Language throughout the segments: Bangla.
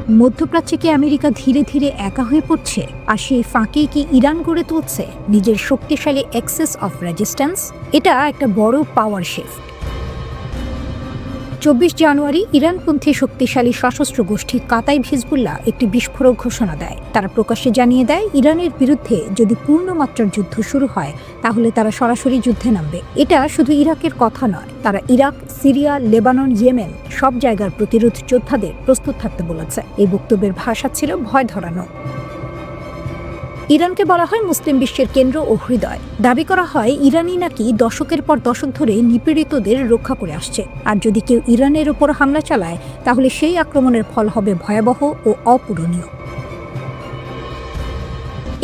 মধ্যপ্রাচ্যে কি আমেরিকা ধীরে ধীরে একা হয়ে পড়ছে, আর সেই ফাঁকে কি ইরান গড়ে তুলছে নিজের শক্তিশালী এক্সেস অফ রেজিস্ট্যান্স? এটা একটা বড় পাওয়ার শিফট। ২৪ জানুয়ারি ইরানপন্থী শক্তিশালী সশস্ত্র গোষ্ঠী কাতাইব হিজবুল্লাহ একটি বিস্ফোরক ঘোষণা দেয়। তারা প্রকাশ্যে জানিয়ে দেয়, ইরানের বিরুদ্ধে যদি পূর্ণমাত্রার যুদ্ধ শুরু হয় তাহলে তারা সরাসরি যুদ্ধে নামবে। এটা শুধু ইরাকের কথা নয়, তারা ইরাক, সিরিয়া, লেবানন, ইয়েমেন সব জায়গার প্রতিরোধ যোদ্ধাদের প্রস্তুত থাকতে বলেছে। এই বক্তব্যের ভাষা ছিল ভয় ধরানো। ইরানকে বলা হয় মুসলিম বিশ্বের কেন্দ্র ও হৃদয়। দাবি করা হয় ইরানই নাকি দশকের পর দশক ধরে নিপীড়িতদের রক্ষা করে আসছে, আর যদি কেউ ইরানের ওপর হামলা চালায় তাহলে সেই আক্রমণের ফল হবে ভয়াবহ ও অপূরণীয়।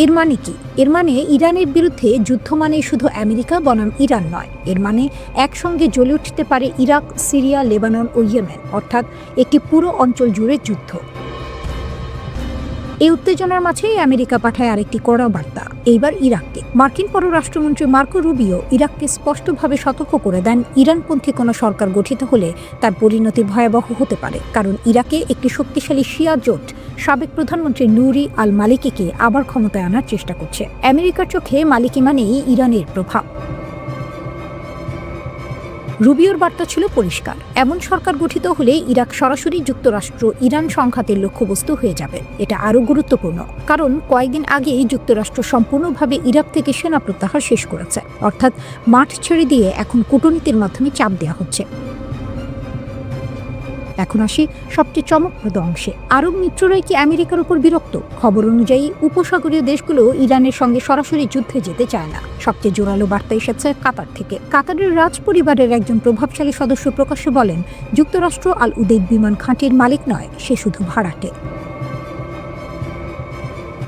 এর মানে কি? এর মানে ইরানের বিরুদ্ধে যুদ্ধ মানে শুধু আমেরিকা বনাম ইরান নয়। এর মানে একসঙ্গে জ্বলে উঠতে পারে ইরাক, সিরিয়া, লেবানন ও ইয়েমেন, অর্থাৎ একটি পুরো অঞ্চল জুড়ে যুদ্ধ। এই উত্তেজনার মাঝেই আমেরিকা পাঠায় আরেকটি কড়া বার্তা, এইবার ইরাককে। মার্কিন পররাষ্ট্রমন্ত্রী মার্কো রুবিও ইরাককে স্পষ্টভাবে সতর্ক করে দেন, ইরানপন্থী কোনো সরকার গঠিত হলে তার পরিণতি ভয়াবহ হতে পারে। কারণ ইরাকে একটি শক্তিশালী শিয়া জোট সাবেক প্রধানমন্ত্রী নুরি আল মালিকিকে আবার ক্ষমতায় আনার চেষ্টা করছে। আমেরিকার চোখে মালিকি মানেই ইরানের প্রভাব। রুবিওর বার্তা ছিল পরিষ্কার, এমন সরকার গঠিত হলে ইরাক সরাসরি যুক্তরাষ্ট্র ইরান সংঘাতের লক্ষ্যবস্তু হয়ে যাবে। এটা আরও গুরুত্বপূর্ণ কারণ কয়েকদিন আগেই যুক্তরাষ্ট্র সম্পূর্ণভাবে ইরাক থেকে সেনা প্রত্যাহার শেষ করেছে, অর্থাৎ মাঠ ছেড়ে দিয়ে এখন কূটনীতির মাধ্যমে চাপ দেওয়া হচ্ছে। এখন আসি সবচেয়ে চমকপ্রদ অংশে। আরব মিত্ররাই কি আমেরিকার উপর বিরক্ত? খবর অনুযায়ী উপসাগরীয় দেশগুলো ইরানের সঙ্গে সরাসরি যুদ্ধে যেতে চায় না। সবচেয়ে জোরালো বার্তা এসেছে কাতার থেকে। কাতারের রাজ পরিবারের একজন প্রভাবশালী সদস্য প্রকাশ্যে বলেন, যুক্তরাষ্ট্র আল উদেইদ বিমান ঘাঁটির মালিক নয়, সে শুধু ভাড়াটে।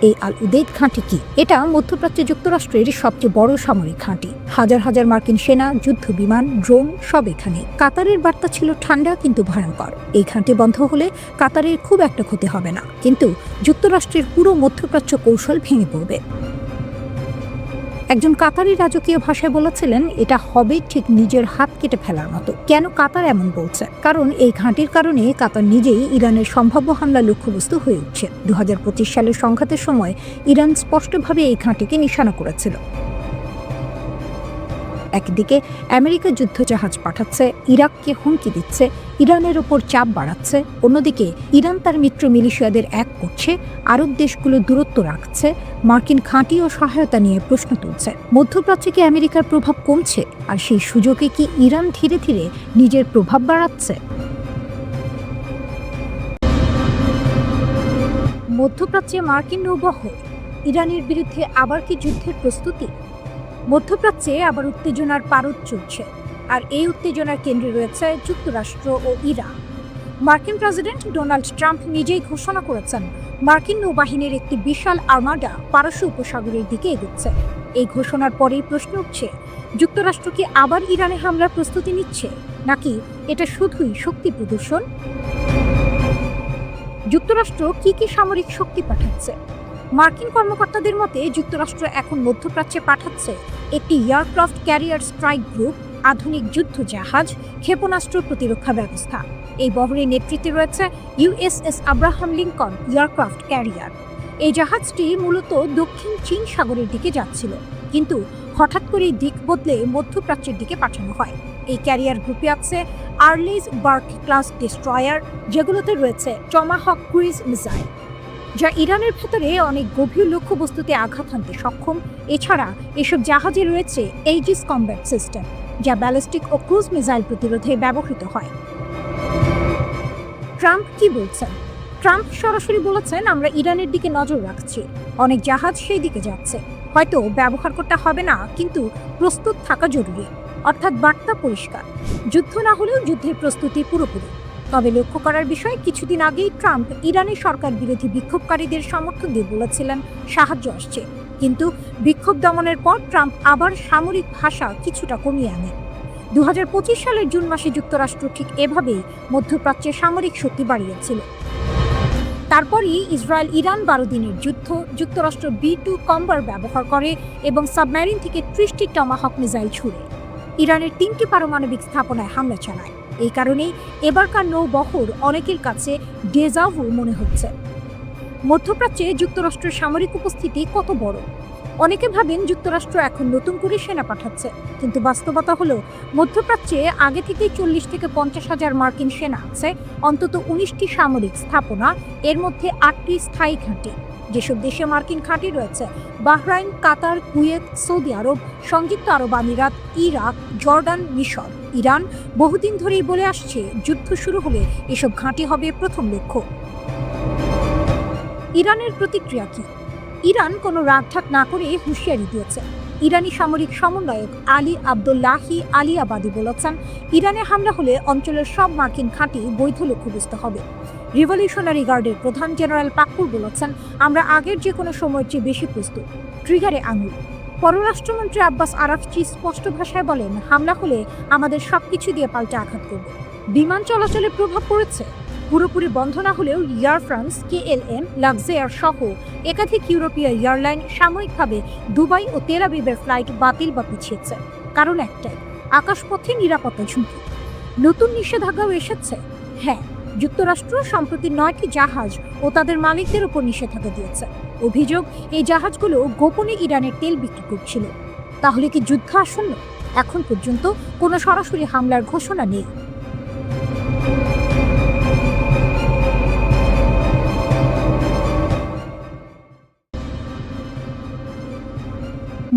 এই আল উদেইদ ঘাঁটি কি? এটা মধ্যপ্রাচ্যে যুক্তরাষ্ট্রের সবচেয়ে বড় সামরিক ঘাঁটি। হাজার হাজার মার্কিন সেনা, যুদ্ধ বিমান, ড্রোন সব এখানে। কাতারের বার্তা ছিল ঠান্ডা কিন্তু ভয়ঙ্কর। এই ঘাঁটি বন্ধ হলে কাতারের খুব একটা ক্ষতি হবে না, কিন্তু যুক্তরাষ্ট্রের পুরো মধ্যপ্রাচ্য কৌশল ভেঙে পড়বে। একজন কাতারি রাজকীয় ভাষায় বলেছিলেন, এটা হবে ঠিক নিজের হাত কেটে ফেলার মতো। কেন কাতার এমন বলছে? কারণ এই ঘাঁটির কারণে কাতার নিজেই ইরানের সম্ভাব্য হামলার লক্ষ্যবস্তু হয়ে উঠছে। ২০২৫ সালের সংঘাতের সময় ইরান স্পষ্টভাবে এই ঘাঁটিকে নিশানা করেছিল। একদিকে আমেরিকা যুদ্ধজাহাজ পাঠাচ্ছে, ইরাককে হুমকি দিচ্ছে, ইরানের ওপর চাপ বাড়াচ্ছে। অন্যদিকে ইরান তার মিত্র মিলিশিয়াদের এক করছে, আরব দেশগুলো দূরত্ব রাখছে, মার্কিন ঘাঁটি ও সহায়তা নিয়ে প্রশ্ন তুলছে। মধ্যপ্রাচ্যে কি আমেরিকার প্রভাব কমছে, আর সেই সুযোগে কি ইরান ধীরে ধীরে নিজের প্রভাব বাড়াচ্ছে? মধ্যপ্রাচ্যে মার্কিন নৌবহর ইরানের বিরুদ্ধে আবার কি যুদ্ধের প্রস্তুতি? মধ্যপ্রাচ্যে আবার উত্তেজনার পারদ চলছে, আর এই উত্তেজনার কেন্দ্রে রয়েছে যুক্তরাষ্ট্র ও ইরান। মার্কিন প্রেসিডেন্ট ডোনাল্ড ট্রাম্প নিজেই ঘোষণা করেছেন, মার্কিন নৌবাহিনীর একটি বিশাল আর্মাডা পারস্য উপসাগরের দিকে এগোচ্ছে। এই ঘোষণার পরেই প্রশ্ন উঠছে, যুক্তরাষ্ট্র কি আবার ইরানে হামলার প্রস্তুতি নিচ্ছে, নাকি এটা শুধুই শক্তি প্রদর্শন? যুক্তরাষ্ট্র কি সামরিক শক্তি পাঠাচ্ছে? মার্কিন কর্মকর্তাদের মতে যুক্তরাষ্ট্র এখন মধ্যপ্রাচ্যে পাঠাচ্ছে একটি এয়ারক্রাফট ক্যারিয়ার স্ট্রাইক গ্রুপ, আধুনিক যুদ্ধ জাহাজ, ক্ষেপণাস্ত্র প্রতিরক্ষা ব্যবস্থা। এই বহরের নেতৃত্বে রয়েছে USS Abraham Lincoln aircraft carrier. এই জাহাজটি মূলত দক্ষিণ চীন সাগরের দিকে যাচ্ছিল, কিন্তু হঠাৎ করেই দিক বদলে মধ্যপ্রাচ্যের দিকে পাঠানো হয়। এই ক্যারিয়ার গ্রুপে আছে আর্লিজ বার্ক ক্লাস ডেস্ট্রয়ার, যেগুলোতে রয়েছে টমাহক ক্রুইজ মিসাইল, যা ইরানের ভেতরে অনেক গভীর লক্ষ্যবস্তুতে আঘাত হানতে সক্ষম। এছাড়া এসব জাহাজে রয়েছে এইজিস কমব্যাট সিস্টেম, যা ব্যালিস্টিক ও ক্রুজ মিসাইল প্রতিরোধে ব্যবহৃত হয়। ট্রাম্প কি বলছেন? ট্রাম্প সরাসরি বলেছেন, আমরা ইরানের দিকে নজর রাখছি, অনেক জাহাজ সেই দিকে যাচ্ছে, হয়তো ব্যবহার করতে হবে না, কিন্তু প্রস্তুত থাকা জরুরি। অর্থাৎ বার্তা পরিষ্কার, যুদ্ধ না হলেও যুদ্ধের প্রস্তুতি পুরোপুরি। তবে লক্ষ্য করার বিষয়, কিছুদিন আগেই ট্রাম্প ইরানের সরকার বিরোধী বিক্ষোভকারীদের সমর্থন দিয়ে বলেছিলেন সাহায্য আসছে, কিন্তু বিক্ষোভ দমনের পর ট্রাম্প আবার সামরিক ভাষা কিছুটা কমিয়ে আনেন। ২০২৫ সালের জুন মাসে যুক্তরাষ্ট্র ঠিক এভাবেই মধ্যপ্রাচ্যে সামরিক শক্তি বাড়িয়েছিল। তারপরই ইসরায়েল ইরান ১২ দিনের যুদ্ধ, যুক্তরাষ্ট্র B-2 কম্বার ব্যবহার করে এবং সাবমেরিন থেকে ৩০টি টমাহক মিসাইল ছুড়ে ইরানের ৩টি পারমাণবিক স্থাপনায় হামলা চালায়। এই কারণেই এবারকার নৌবহর অনেকের কাছে ডেজাভু মনে হচ্ছে। মধ্যপ্রাচ্যে যুক্তরাষ্ট্রের সামরিক উপস্থিতি কত বড়? অনেকে ভাবেন যুক্তরাষ্ট্র এখন নতুন করে সেনা পাঠাচ্ছে, কিন্তু বাস্তবতা হলো মধ্যপ্রাচ্যে আগে থেকেই 40 থেকে 50,000 মার্কিন সেনা আছে, অন্তত 19টি সামরিক স্থাপনা, এর মধ্যে 8টি স্থায়ী ঘাঁটি। যেসব দেশে মার্কিন ঘাঁটি রয়েছে বাহরাইন, কাতার, কুয়েত, সৌদি আরব, সংযুক্ত আরব আমিরাত, ইরাক, জর্ডান, মিশর, ইরান বহুদিন ধরেই বলে আসছে যুদ্ধ শুরু হলে এসব ঘাঁটি হবে প্রথম লক্ষ্য। ইরানের প্রতিক্রিয়া কি? ইরান কোনো রাগঢাক না করে হুঁশিয়ারি দিয়েছে। ইরানি সামরিক সমন্বয়ক আলী আবদুল্লাহি আলিয়াবাদী বলেছেন, ইরানে হামলা হলে অঞ্চলের সব মার্কিন ঘাঁটি বৈধ লক্ষ্যবস্তু হবে। রিভলিউশনারি গার্ডের প্রধান জেনারেল পাক্কুর বলেছেন, আমরা আগের যে কোনো সময়ের চেয়ে বেশি প্রস্তুত। ট্রিগারে আঙুল। পররাষ্ট্রমন্ত্রী আব্বাস আরাকচি স্পষ্ট ভাষায় বলেন, হামলা হলে আমাদের সবকিছু দিয়ে পাল্টে আঘাত করব। বিমান চলাচলে প্রভাব পড়েছে। পুরোপুরি বন্ধ না হলেও এয়ার ফ্রান্স, KLM, লাক্সেয়ার সহ একাধিক ইউরোপীয় এয়ারলাইন সাময়িকভাবে দুবাই ও তেল আবিবের ফ্লাইট বাতিল বা পিছিয়েছে। কারণ একটাই, আকাশপথে নিরাপত্তা ঝুঁকি। নতুন নিষেধাজ্ঞাও এসেছে। হ্যাঁ, যুক্তরাষ্ট্র সম্প্রতি 9টি জাহাজ ও তাদের মালিকদের উপর নিষেধাজ্ঞা দিয়েছে। অভিযোগ, এই জাহাজগুলো গোপনে ইরানের তেল বিক্রি করছিল। তাহলে কি যুদ্ধ আসন্ন? এখন পর্যন্ত কোনো সরাসরি হামলার ঘোষণা নেই।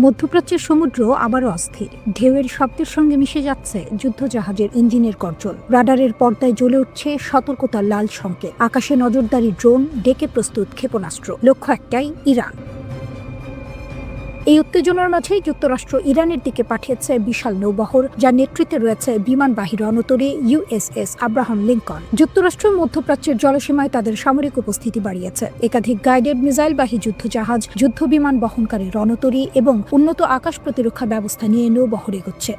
মধ্যপ্রাচ্যের সমুদ্র আবারও অস্থির। ঢেউয়ের শব্দের সঙ্গে মিশে যাচ্ছে যুদ্ধজাহাজের ইঞ্জিনের গর্জন। রাডারের পর্দায় জ্বলে উঠছে সতর্কতার লাল সংকেত। আকাশে নজরদারি ড্রোন, ডেকে প্রস্তুত ক্ষেপণাস্ত্র। লক্ষ্য একটাই, ইরান। এই উত্তেজনার মাঝেই যুক্তরাষ্ট্র ইরানের দিকে পাঠিয়েছে বিশাল নৌবহর, যার নেতৃত্বে রয়েছে বিমানবাহী রণতরী USS আব্রাহাম লিঙ্কন। যুক্তরাষ্ট্র মধ্যপ্রাচ্যের জলসীমায় তাদের সামরিক উপস্থিতি বাড়িয়েছে। একাধিক গাইডেড মিসাইলবাহী যুদ্ধজাহাজ, যুদ্ধ বিমান বহনকারী রণতরী এবং উন্নত আকাশ প্রতিরক্ষা ব্যবস্থা নিয়ে নৌবহর এগোচ্ছে।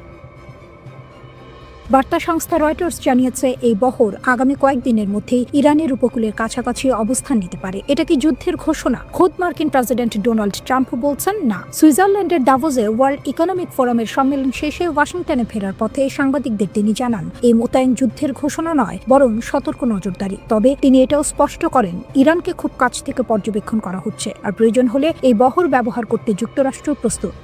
বার্তা সংস্থা রয়টার্স জানিয়েছে, এই বহর আগামী কয়েকদিনের মধ্যেই ইরানের উপকূলের কাছাকাছি অবস্থান নিতে পারে। এটা কি যুদ্ধের ঘোষণা? খোদ মার্কিন প্রেসিডেন্ট ডোনাল্ড ট্রাম্প বলছেন না। সুইজারল্যান্ডের দাভোসে ওয়ার্ল্ড ইকোনমিক ফোরামের সম্মেলন শেষে ওয়াশিংটনে ফেরার পথে সাংবাদিকদের তিনি জানান, এই মোতায়েন যুদ্ধের ঘোষণা নয়, বরং সতর্ক নজরদারি। তবে তিনি এটাও স্পষ্ট করেন, ইরানকে খুব কাছ থেকে পর্যবেক্ষণ করা হচ্ছে, আর প্রয়োজন হলে এই বহর ব্যবহার করতে যুক্তরাষ্ট্র প্রস্তুত।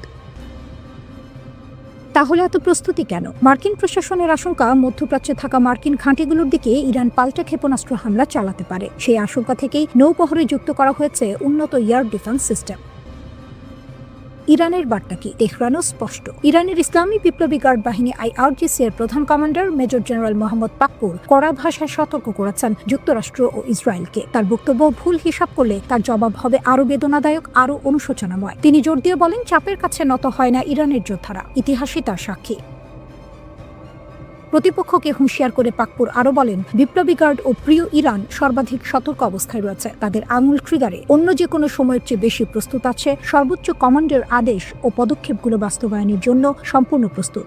তাহলে এত প্রস্তুতি কেন? মার্কিন প্রশাসনের আশঙ্কা, মধ্যপ্রাচ্যে থাকা মার্কিন ঘাঁটিগুলোর দিকে ইরান পাল্টা ক্ষেপণাস্ত্র হামলা চালাতে পারে। সেই আশঙ্কা থেকেই নৌবহরে যুক্ত করা হয়েছে উন্নত এয়ার ডিফেন্স সিস্টেম। ইরানের বার্তা কি? তেহরানও স্পষ্ট। ইরানের ইসলামী বিপ্লবী গার্ড বাহিনী IRGC এর প্রধান কমান্ডার মেজর জেনারেল মোহাম্মদ পাক্কুর কড়া ভাষায় সতর্ক করেছেন যুক্তরাষ্ট্র ও ইসরায়েলকে। তার বক্তব্য, ভুল হিসাব করলে তার জবাব হবে আরও বেদনাদায়ক, আরও অনুশোচনাময়। তিনি জোর দিয়ে বলেন, চাপের কাছে নত হয় না ইরানের যোদ্ধারা, ইতিহাসই তার সাক্ষী। প্রতিপক্ষকে হুঁশিয়ার করে পাক্কুর আরও বলেন, বিপ্লবী গার্ড ও প্রিয় ইরান সর্বাধিক সতর্ক অবস্থায় রয়েছে। তাদের আঙুল ট্রিগারে অন্য যে কোনো সময়ের চেয়ে বেশি প্রস্তুত আছে। সর্বোচ্চ কমান্ডের আদেশ ও পদক্ষেপগুলো বাস্তবায়নের জন্য সম্পূর্ণ প্রস্তুত।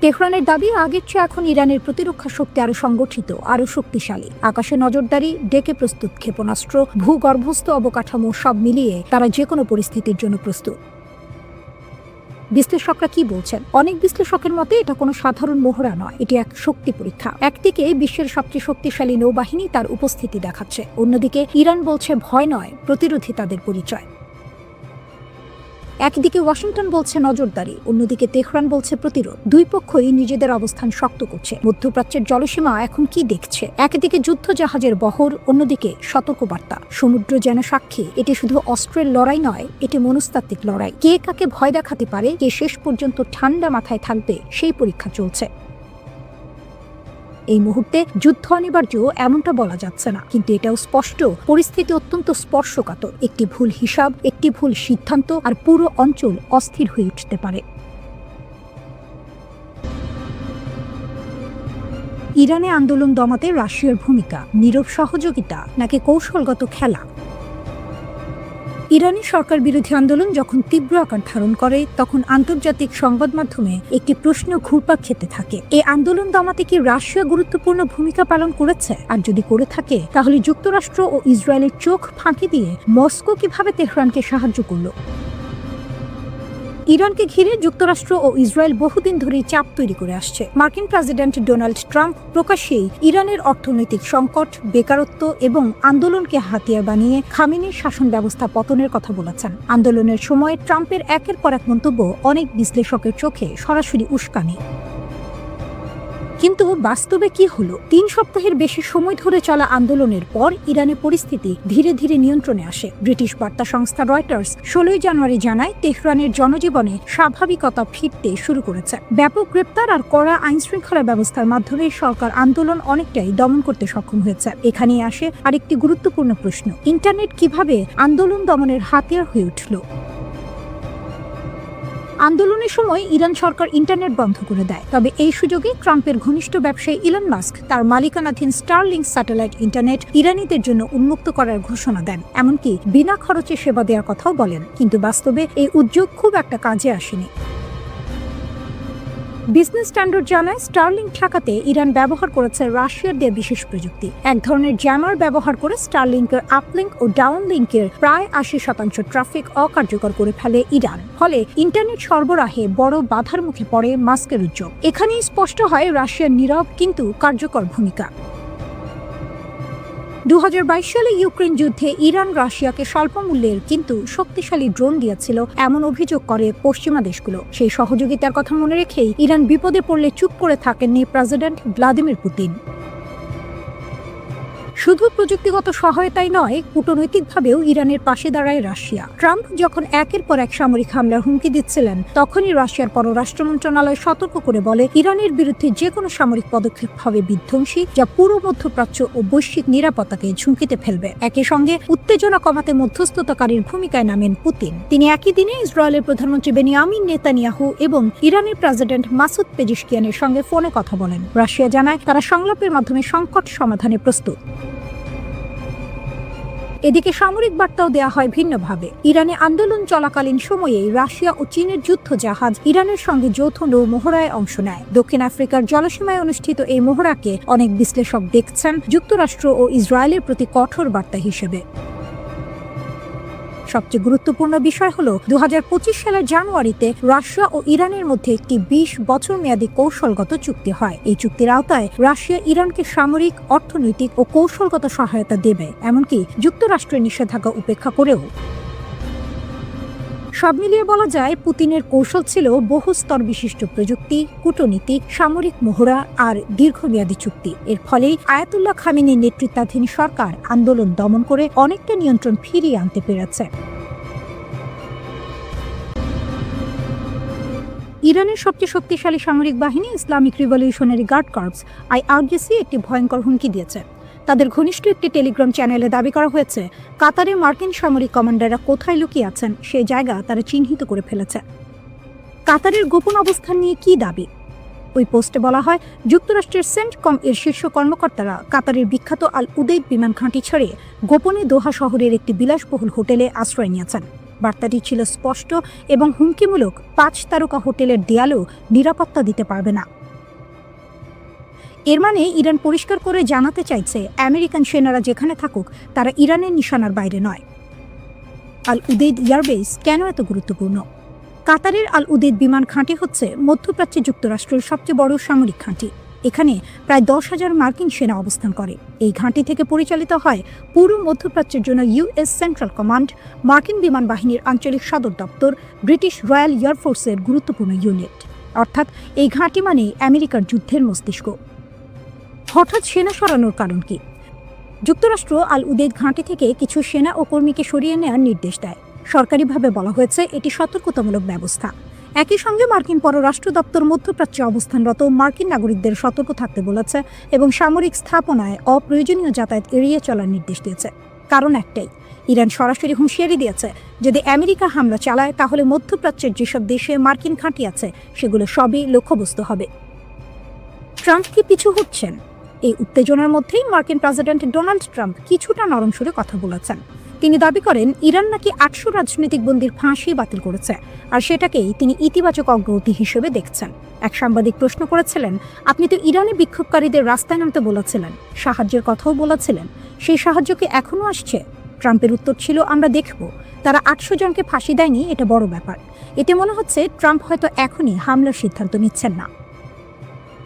তেহরানের দাবি, আগের চেয়ে এখন ইরানের প্রতিরক্ষা শক্তি আরও সংগঠিত, আরও শক্তিশালী। আকাশে নজরদারি, ডেকে প্রস্তুত ক্ষেপণাস্ত্র, ভূগর্ভস্থ অবকাঠামো সব মিলিয়ে তারা যে কোনো পরিস্থিতির জন্য প্রস্তুত। বিশ্লেষকরা কি বলছেন? অনেক বিশ্লেষকের মতে এটা কোনো সাধারণ মহড়া নয়, এটি এক শক্তি পরীক্ষা। একদিকে বিশ্বের সবচেয়ে শক্তিশালী নৌবাহিনী তার উপস্থিতি দেখাচ্ছে, অন্যদিকে ইরান বলছে ভয় নয়, প্রতিরোধী তাদের পরিচয়। একদিকে ওয়াশিংটন বলছে নজরদারি, অন্যদিকে তেহরান বলছে প্রতিরোধ। দুই পক্ষই নিজেদের অবস্থান শক্ত করছে। মধ্যপ্রাচ্যের জলসীমা এখন কি দেখছে? একদিকে যুদ্ধজাহাজের বহর, অন্যদিকে সতর্কবার্তা। সমুদ্র যেন সাক্ষী, এটি শুধু অস্ত্রের লড়াই নয়, এটি মনস্তাত্ত্বিক লড়াই। কে কাকে ভয় দেখাতে পারে, কে শেষ পর্যন্ত ঠান্ডা মাথায় থাকবে, সেই পরীক্ষা চলছে। এই মুহূর্তে যুদ্ধ অনিবার্য এমনটা বলা যাচ্ছে না, কিন্তু এটাও স্পষ্ট, পরিস্থিতি অত্যন্ত স্পর্শকাতর। একটি ভুল হিসাব, একটি ভুল সিদ্ধান্ত, আর পুরো অঞ্চল অস্থির হয়ে উঠতে পারে। ইরানে আন্দোলন দমাতে রাশিয়ার ভূমিকা, নীরব সহযোগিতা নাকি কৌশলগত খেলা? ইরানি সরকার বিরোধী আন্দোলন যখন তীব্র আকার ধারণ করে, তখন আন্তর্জাতিক সংবাদ মাধ্যমে একটি প্রশ্ন ঘুরপাক খেতে থাকে, এই আন্দোলন দমাতে কি রাশিয়া গুরুত্বপূর্ণ ভূমিকা পালন করেছে? আর যদি করে থাকে, তাহলে যুক্তরাষ্ট্র ও ইসরায়েলের চোখ ফাঁকি দিয়ে মস্কো কিভাবে তেহরানকে সাহায্য করল? ইরানকে ঘিরে যুক্তরাষ্ট্র ও ইসরায়েল বহুদিন ধরেই চাপ তৈরি করে আসছে। মার্কিন প্রেসিডেন্ট ডোনাল্ড ট্রাম্প প্রকাশ্যেই ইরানের অর্থনৈতিক সংকট, বেকারত্ব এবং আন্দোলনকে হাতিয়ার বানিয়ে খামেনির শাসন ব্যবস্থা পতনের কথা বলেছেন। আন্দোলনের সময় ট্রাম্পের একের পর এক মন্তব্য অনেক বিশ্লেষকের চোখে সরাসরি উস্কানি। কিন্তু বাস্তবে কি হলো? 3 সপ্তাহের বেশি সময় ধরে চলা আন্দোলনের পর ইরানের পরিস্থিতি ধীরে ধীরে নিয়ন্ত্রণে আসে। ব্রিটিশ বার্তা সংস্থা রয়টার্স 16 জানুয়ারি জানায়, তেহরানের জনজীবনে স্বাভাবিকতা ফিরতে শুরু করেছে। ব্যাপক গ্রেপ্তার আর কড়া আইনশৃঙ্খলা ব্যবস্থার মাধ্যমে সরকার আন্দোলন অনেকটাই দমন করতে সক্ষম হয়েছে। এখানেই আসে আরেকটি গুরুত্বপূর্ণ প্রশ্ন: ইন্টারনেট কিভাবে আন্দোলন দমনের হাতিয়ার হয়ে উঠল? আন্দোলনের সময় ইরান সরকার ইন্টারনেট বন্ধ করে দেয়, তবে এই সুযোগে ট্রাম্পের ঘনিষ্ঠ ব্যবসায়ী ইলন মাস্ক তার মালিকানাধীন স্টারলিংক স্যাটেলাইট ইন্টারনেট ইরানিদের জন্য উন্মুক্ত করার ঘোষণা দেন, এমনকি বিনা খরচে সেবা দেওয়ার কথাও বলেন। কিন্তু বাস্তবে এই উদ্যোগ খুব একটা কাজে আসেনি। বিজনেস স্ট্যান্ডার্ড জানায়, স্টারলিংক ঠেকাতে ইরান ব্যবহার করেছে রাশিয়ার দেয়া বিশেষ প্রযুক্তি। এক ধরনের জ্যামার ব্যবহার করে স্টারলিংকের আপলিংক ও ডাউনলিংকের প্রায় 80% ট্রাফিক অকার্যকর করে ফেলে ইরান। ফলে ইন্টারনেট সরবরাহে বড় বাধার মুখে পড়ে মাস্কের উদ্যোগ। এখানেই স্পষ্ট হয় রাশিয়ার নীরব কিন্তু কার্যকর ভূমিকা। 2022 সালে ইউক্রেন যুদ্ধে ইরান রাশিয়াকে স্বল্প মূল্যের কিন্তু শক্তিশালী ড্রোন দিয়েছিল এমন অভিযোগ করে পশ্চিমা দেশগুলো। সেই সহযোগিতার কথা মনে রেখেই ইরান বিপদে পড়লে চুপ করে থাকেননি প্রেসিডেন্ট ভ্লাদিমির পুতিন। শুধু প্রযুক্তিগত সহায়তাই নয়, কূটনৈতিকভাবেও ইরানের পাশে দাঁড়ায় রাশিয়া। ট্রাম্প যখন একের পর এক সামরিক হামলার হুমকি দিচ্ছিলেন, তখনই রাশিয়ার পররাষ্ট্র মন্ত্রণালয় সতর্ক করে বলে, ইরানের বিরুদ্ধে যে কোনো সামরিক পদক্ষেপ হবে বিধ্বংসী, যা পুরো মধ্যপ্রাচ্য ও বৈশ্বিক নিরাপত্তাকে ঝুঁকিতে ফেলবে। একই সঙ্গে উত্তেজনা কমাতে মধ্যস্থতাকারীর ভূমিকায় নামেন পুতিন। তিনি একই দিনে ইসরায়েলের প্রধানমন্ত্রী বেনিয়ামিন নেতানিয়াহু এবং ইরানের প্রেসিডেন্ট মাসুদ পেজিশকিয়ানের সঙ্গে ফোনে কথা বলেন। রাশিয়া জানায়, তারা সংলাপের মাধ্যমে সংকট সমাধানে প্রস্তুত। এদিকে সামরিক বার্তাও দেয়া হয় ভিন্নভাবে। ইরানে আন্দোলন চলাকালীন সময়ে রাশিয়া ও চীনের যুদ্ধ জাহাজ ইরানের সঙ্গে যৌথ নৌ মহড়ায় অংশ নেয়। দক্ষিণ আফ্রিকার জলসীমায় অনুষ্ঠিত এই মহড়াকে অনেক বিশ্লেষক দেখছেন যুক্তরাষ্ট্র ও ইসরায়েলের প্রতি কঠোর বার্তা হিসেবে। সবচেয়ে গুরুত্বপূর্ণ বিষয় হলো 2025 সালের জানুয়ারিতে রাশিয়া ও ইরানের মধ্যে একটি 20 বছর মেয়াদী কৌশলগত চুক্তি হয়। এই চুক্তির আওতায় রাশিয়া ইরানকে সামরিক, অর্থনৈতিক ও কৌশলগত সহায়তা দেবে, এমনকি যুক্তরাষ্ট্রের নিষেধাজ্ঞা উপেক্ষা করেও। সব মিলিয়ে বলা যায়, পুতিনের কৌশল ছিল বহু স্তর বিশিষ্ট প্রযুক্তি, কূটনীতি, সামরিক মহড়া আর দীর্ঘমেয়াদী চুক্তি। এর ফলেই আয়াতুল্লাহ খামেনির নেতৃত্বাধীন সরকার আন্দোলন দমন করে অনেকটা নিয়ন্ত্রণ ফিরিয়ে আনতে পেরেছে। ইরানের সবচেয়ে শক্তিশালী সামরিক বাহিনী Islamic Revolutionary Guard Corps IRGC একটি ভয়ঙ্কর হুমকি দিয়েছে। তাদের ঘনিষ্ঠ একটি টেলিগ্রাম চ্যানেলে দাবি করা হয়েছে, কাতারে মার্কিন সামরিক কমান্ডাররা কোথায় লুকিয়ে আছেন সেই জায়গা তারা চিহ্নিত করে ফেলেছে। কাতারের গোপন অবস্থান নিয়ে কি দাবি? ওই পোস্টে বলা হয়, যুক্তরাষ্ট্রের সেন্টকম এর শীর্ষ কর্মকর্তারা কাতারের বিখ্যাত আল উদেইদ বিমান ঘাঁটি ছেড়ে গোপনে দোহা শহরের একটি বিলাসবহুল হোটেলে আশ্রয় নিয়েছেন। বার্তাটি ছিল স্পষ্ট এবং হুমকিমূলক, 5 তারকা হোটেলের দেয়ালও নিরাপত্তা দিতে পারবে না। এর মানে ইরান পরিষ্কার করে জানাতে চাইছে, আমেরিকান সেনারা যেখানে থাকুক তারা ইরানের নিশানার বাইরে নয়। আল উদেইদ এয়ারবেস কেন এত গুরুত্বপূর্ণ? কাতারের আল উদেইদ বিমান ঘাঁটি হচ্ছে মধ্যপ্রাচ্যে যুক্তরাষ্ট্রের সবচেয়ে বড় সামরিক ঘাঁটি। এখানে প্রায় 10,000 মার্কিন সেনা অবস্থান করে। এই ঘাঁটি থেকে পরিচালিত হয় পুরো মধ্যপ্রাচ্যের জন্য US সেন্ট্রাল কমান্ড, মার্কিন বিমান বাহিনীর আঞ্চলিক সদর দপ্তর, ব্রিটিশ রয়্যাল এয়ারফোর্সের গুরুত্বপূর্ণ ইউনিট। অর্থাৎ এই ঘাঁটি মানে আমেরিকার যুদ্ধের মস্তিষ্ক। হঠাৎ সেনা সরানোর কারণ কি? যুক্তরাষ্ট্র আল উদেইদ ঘাঁটি থেকে কিছু সেনা ও কর্মীকে সরিয়ে নেওয়ার নির্দেশ দেয়। সরকারিভাবে বলা হয়েছে এটি সতর্কতামূলক ব্যবস্থা। একই সঙ্গে মার্কিন পররাষ্ট্র দপ্তর মধ্যপ্রাচ্যে অবস্থানরত মার্কিন নাগরিকদের সতর্ক থাকতে বলেছে এবং সামরিক স্থাপনায় অপ্রয়োজনীয় যাতায়াত এড়িয়ে চলার নির্দেশ দিয়েছে। কারণ একটাই, ইরান সরাসরি হুঁশিয়ারি দিয়েছে, যদি আমেরিকা হামলা চালায় তাহলে মধ্যপ্রাচ্যের যেসব দেশে মার্কিন ঘাঁটি আছে সেগুলো সবই লক্ষ্যবস্তু হবে। ট্রাম্প কি পিছু হচ্ছেন? এই উত্তেজনার মধ্যেই মার্কিন প্রেসিডেন্ট ডোনাল্ড ট্রাম্প কিছুটা নরম সুরে কথা বলেছেন। তিনি দাবি করেন, ইরান নাকি 800 রাজনৈতিক বন্দীর ফাঁসি বাতিল করেছে, আর সেটাকেই তিনি ইতিবাচক অগ্রগতি হিসেবে দেখছেন। এক সাংবাদিক প্রশ্ন করেছিলেন, আপনি তো ইরানি বিক্ষোভকারীদের রাস্তায় নামতে বলেছিলেন, সাহায্যের কথাও বলেছিলেন, সেই সাহায্য কি এখনো আসছে? ট্রাম্পের উত্তর ছিল, আমরা দেখব। তারা 800 জনকে ফাঁসি দেয়নি, এটা বড় ব্যাপার। এতে মনে হচ্ছে ট্রাম্প হয়তো এখনই হামলার সিদ্ধান্ত নিচ্ছেন না।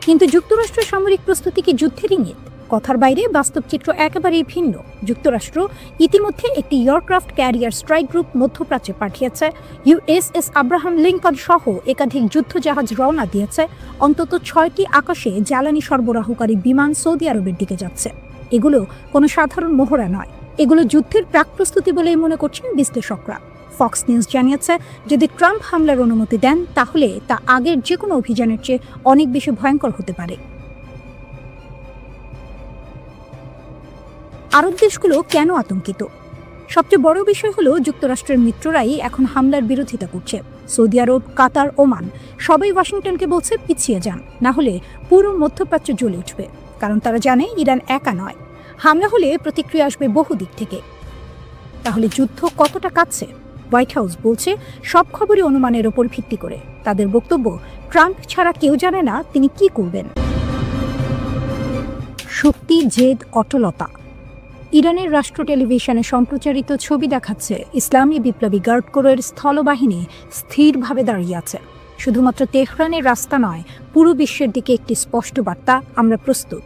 কিন্তু যুক্তরাষ্ট্রের সামরিক প্রস্তুতি কি যুদ্ধের ইঙ্গিত? কথার বাইরে বাস্তব চিত্র একেবারেই ভিন্ন। যুক্তরাষ্ট্র ইতিমধ্যে একটি এয়ারক্রাফট ক্যারিয়ার স্ট্রাইক গ্রুপ মধ্যপ্রাচ্যে পাঠিয়েছে। ইউএসএস আব্রাহাম লিঙ্কন সহ একাধিক যুদ্ধজাহাজ রওনা দিয়েছে। অন্তত 6টি আকাশে জ্বালানি সরবরাহকারী বিমান সৌদি আরবের দিকে যাচ্ছে। এগুলো কোনো সাধারণ মহড়া নয়, এগুলো যুদ্ধের প্রাক প্রস্তুতি বলেই মনে করছেন বিশ্লেষকরা। ফক্স নিউজ জানিয়েছে, যদি ট্রাম্প হামলার অনুমতি দেন তাহলে তা আগের যে কোনো অভিযানের চেয়ে অনেক বেশি ভয়ঙ্কর হতে পারে। আরব দেশগুলো কেন আতঙ্কিত? সবচেয়ে বড় বিষয় হলো যুক্তরাষ্ট্রের মিত্ররাই এখন হামলার বিরোধিতা করছে। সৌদি আরব, কাতার, ওমান সবাই ওয়াশিংটনকে বলছে পিছিয়ে যান, না হলে পুরো মধ্যপ্রাচ্য জ্বলে উঠবে। কারণ তারা জানে ইরান একা নয়, হামলা হলে প্রতিক্রিয়া আসবে বহু দিক থেকে। তাহলে যুদ্ধ কতটা কাছে? হোয়াইট হাউস বলছে সব খবরই অনুমানের ওপর ভিত্তি করে। তাদের বক্তব্য, ট্রাম্প ছাড়া কেউ জানে না তিনি কি করবেন। শক্তি, জেদ, অটলতা। ইরানের রাষ্ট্র টেলিভিশনে সম্প্রচারিত ছবি দেখাচ্ছে ইসলামী বিপ্লবী গার্ড কোরের স্থলবাহিনী স্থিরভাবে দাঁড়িয়ে আছে। শুধুমাত্র তেহরানের রাস্তা নয়, পুরো বিশ্বের দিকে একটি স্পষ্ট বার্তা, আমরা প্রস্তুত।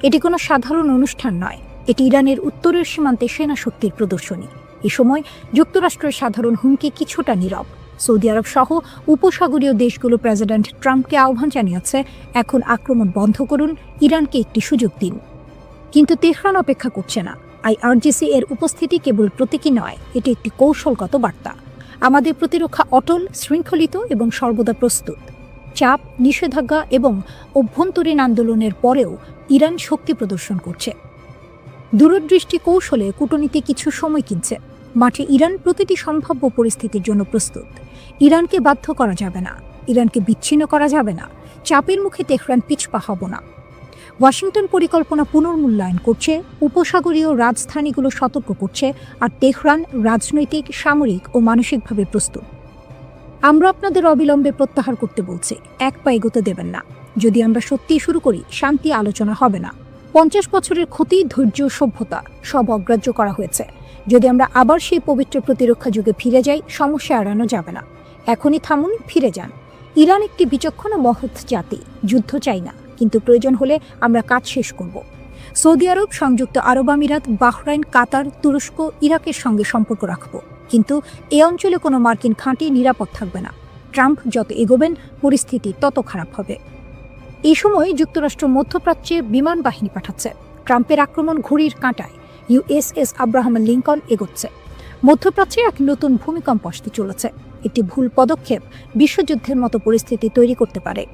এটি কোনো সাধারণ অনুষ্ঠান নয়, এটি ইরানের উত্তরের সীমান্তে সেনা শক্তির প্রদর্শনী। এ সময় যুক্তরাষ্ট্রের সাধারণ হুমকি কিছুটা নীরব। সৌদি আরব সহ উপসাগরীয় দেশগুলো প্রেসিডেন্ট ট্রাম্পকে আহ্বান জানিয়েছে, এখন আক্রমণ বন্ধ করুন, ইরানকে একটি সুযোগ দিন। কিন্তু তেহরান অপেক্ষা করছে না। আইআরজিসি এর উপস্থিতি কেবল প্রতীকী নয়, এটি একটি কৌশলগত বার্তা। আমাদের প্রতিরক্ষা অটল, শৃঙ্খলিত এবং সর্বদা প্রস্তুত। চাপ, নিষেধাজ্ঞা এবং অভ্যন্তরীণ আন্দোলনের পরেও ইরান শক্তি প্রদর্শন করছে। দূরদৃষ্টি কৌশলে কূটনীতি কিছু সময় কিনছে। মাঠে ইরান প্রতিটি সম্ভাব্য পরিস্থিতির জন্য প্রস্তুত। ইরানকে বাধ্য করা যাবে না, ইরানকে বিচ্ছিন্ন করা যাবে না। চাপের মুখে তেহরান পিছপা হব না। ওয়াশিংটন পরিকল্পনা পুনর্মূল্যায়ন করছে, উপসাগরীয় রাজধানীগুলো সতর্ক করছে, আর তেহরান রাজনৈতিক, সামরিক ও মানসিকভাবে প্রস্তুত। আমরা আপনাদের অবিলম্বে প্রত্যাহার করতে বলছি, এক পা এগোতে দেবেন না। যদি আমরা সত্যিই শুরু করি, শান্তি আলোচনা হবে না। 50 বছরের ক্ষতি, ধৈর্য, সভ্যতা সব অগ্রাহ্য করা হয়েছে। যদি আমরা আবার সেই পবিত্র প্রতিরক্ষা যুগে ফিরে যাই, সমস্যা এড়ানো যাবে না। এখনই থামুন, ফিরে যান। ইরান একটি বিচক্ষণ ও মহৎ জাতি, যুদ্ধ চাই না, কিন্তু প্রয়োজন হলে আমরা কাজ শেষ করব। সৌদি আরব, সংযুক্ত আরব আমিরাত, বাহরাইন, কাতার, তুরস্ক, ইরাকের সঙ্গে সম্পর্ক রাখব, কিন্তু এ অঞ্চলে কোনো মার্কিন ঘাঁটি নিরাপদ থাকবে না। ট্রাম্প যত এগোবেন, পরিস্থিতি তত খারাপ হবে। এই সময় যুক্তরাষ্ট্র মধ্যপ্রাচ্যে বিমান বাহিনী পাঠাচ্ছে। ট্রাম্পের আক্রমণ ঘড়ির কাঁটায়। ইউএসএস আব্রাহাম লিঙ্কন এগোচ্ছে। মধ্যপ্রাচ্যে এক নতুন ভূমিকম্প আসতে চলেছে। একটি ভুল পদক্ষেপ বিশ্বযুদ্ধের মতো পরিস্থিতি তৈরি করতে পারে।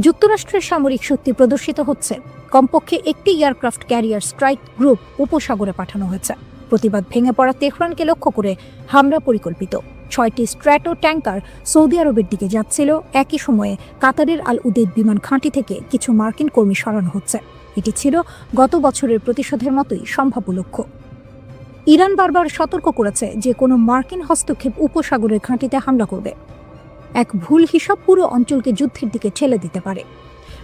যুক্তরাষ্ট্রের সামরিক শক্তি প্রদর্শিত হচ্ছে। কমপক্ষে একটি এয়ারক্রাফট ক্যারিয়ার স্ট্রাইক গ্রুপ উপসাগরে পাঠানো হয়েছে। প্রতিবাদ ভেঙে পড়া তেহরানকে লক্ষ্য করে হামলা পরিকল্পিত। 6টি স্ট্র্যাটো ট্যাঙ্কার সৌদি আরবের দিকে যাচ্ছিল। একই সময়ে কাতারের আল উদেদ বিমান ঘাঁটি থেকে কিছু মার্কিন কর্মী সরানো হচ্ছে। এটি ছিল গত বছরের প্রতিশোধের মতোই সম্ভাব্য লক্ষ্য। ইরান বারবার সতর্ক করেছে যে কোনো মার্কিন হস্তক্ষেপ উপসাগরের ঘাঁটিতে হামলা করবে। এক ভুল হিসাব পুরো অঞ্চলকে যুদ্ধের দিকে ঠেলে দিতে পারে।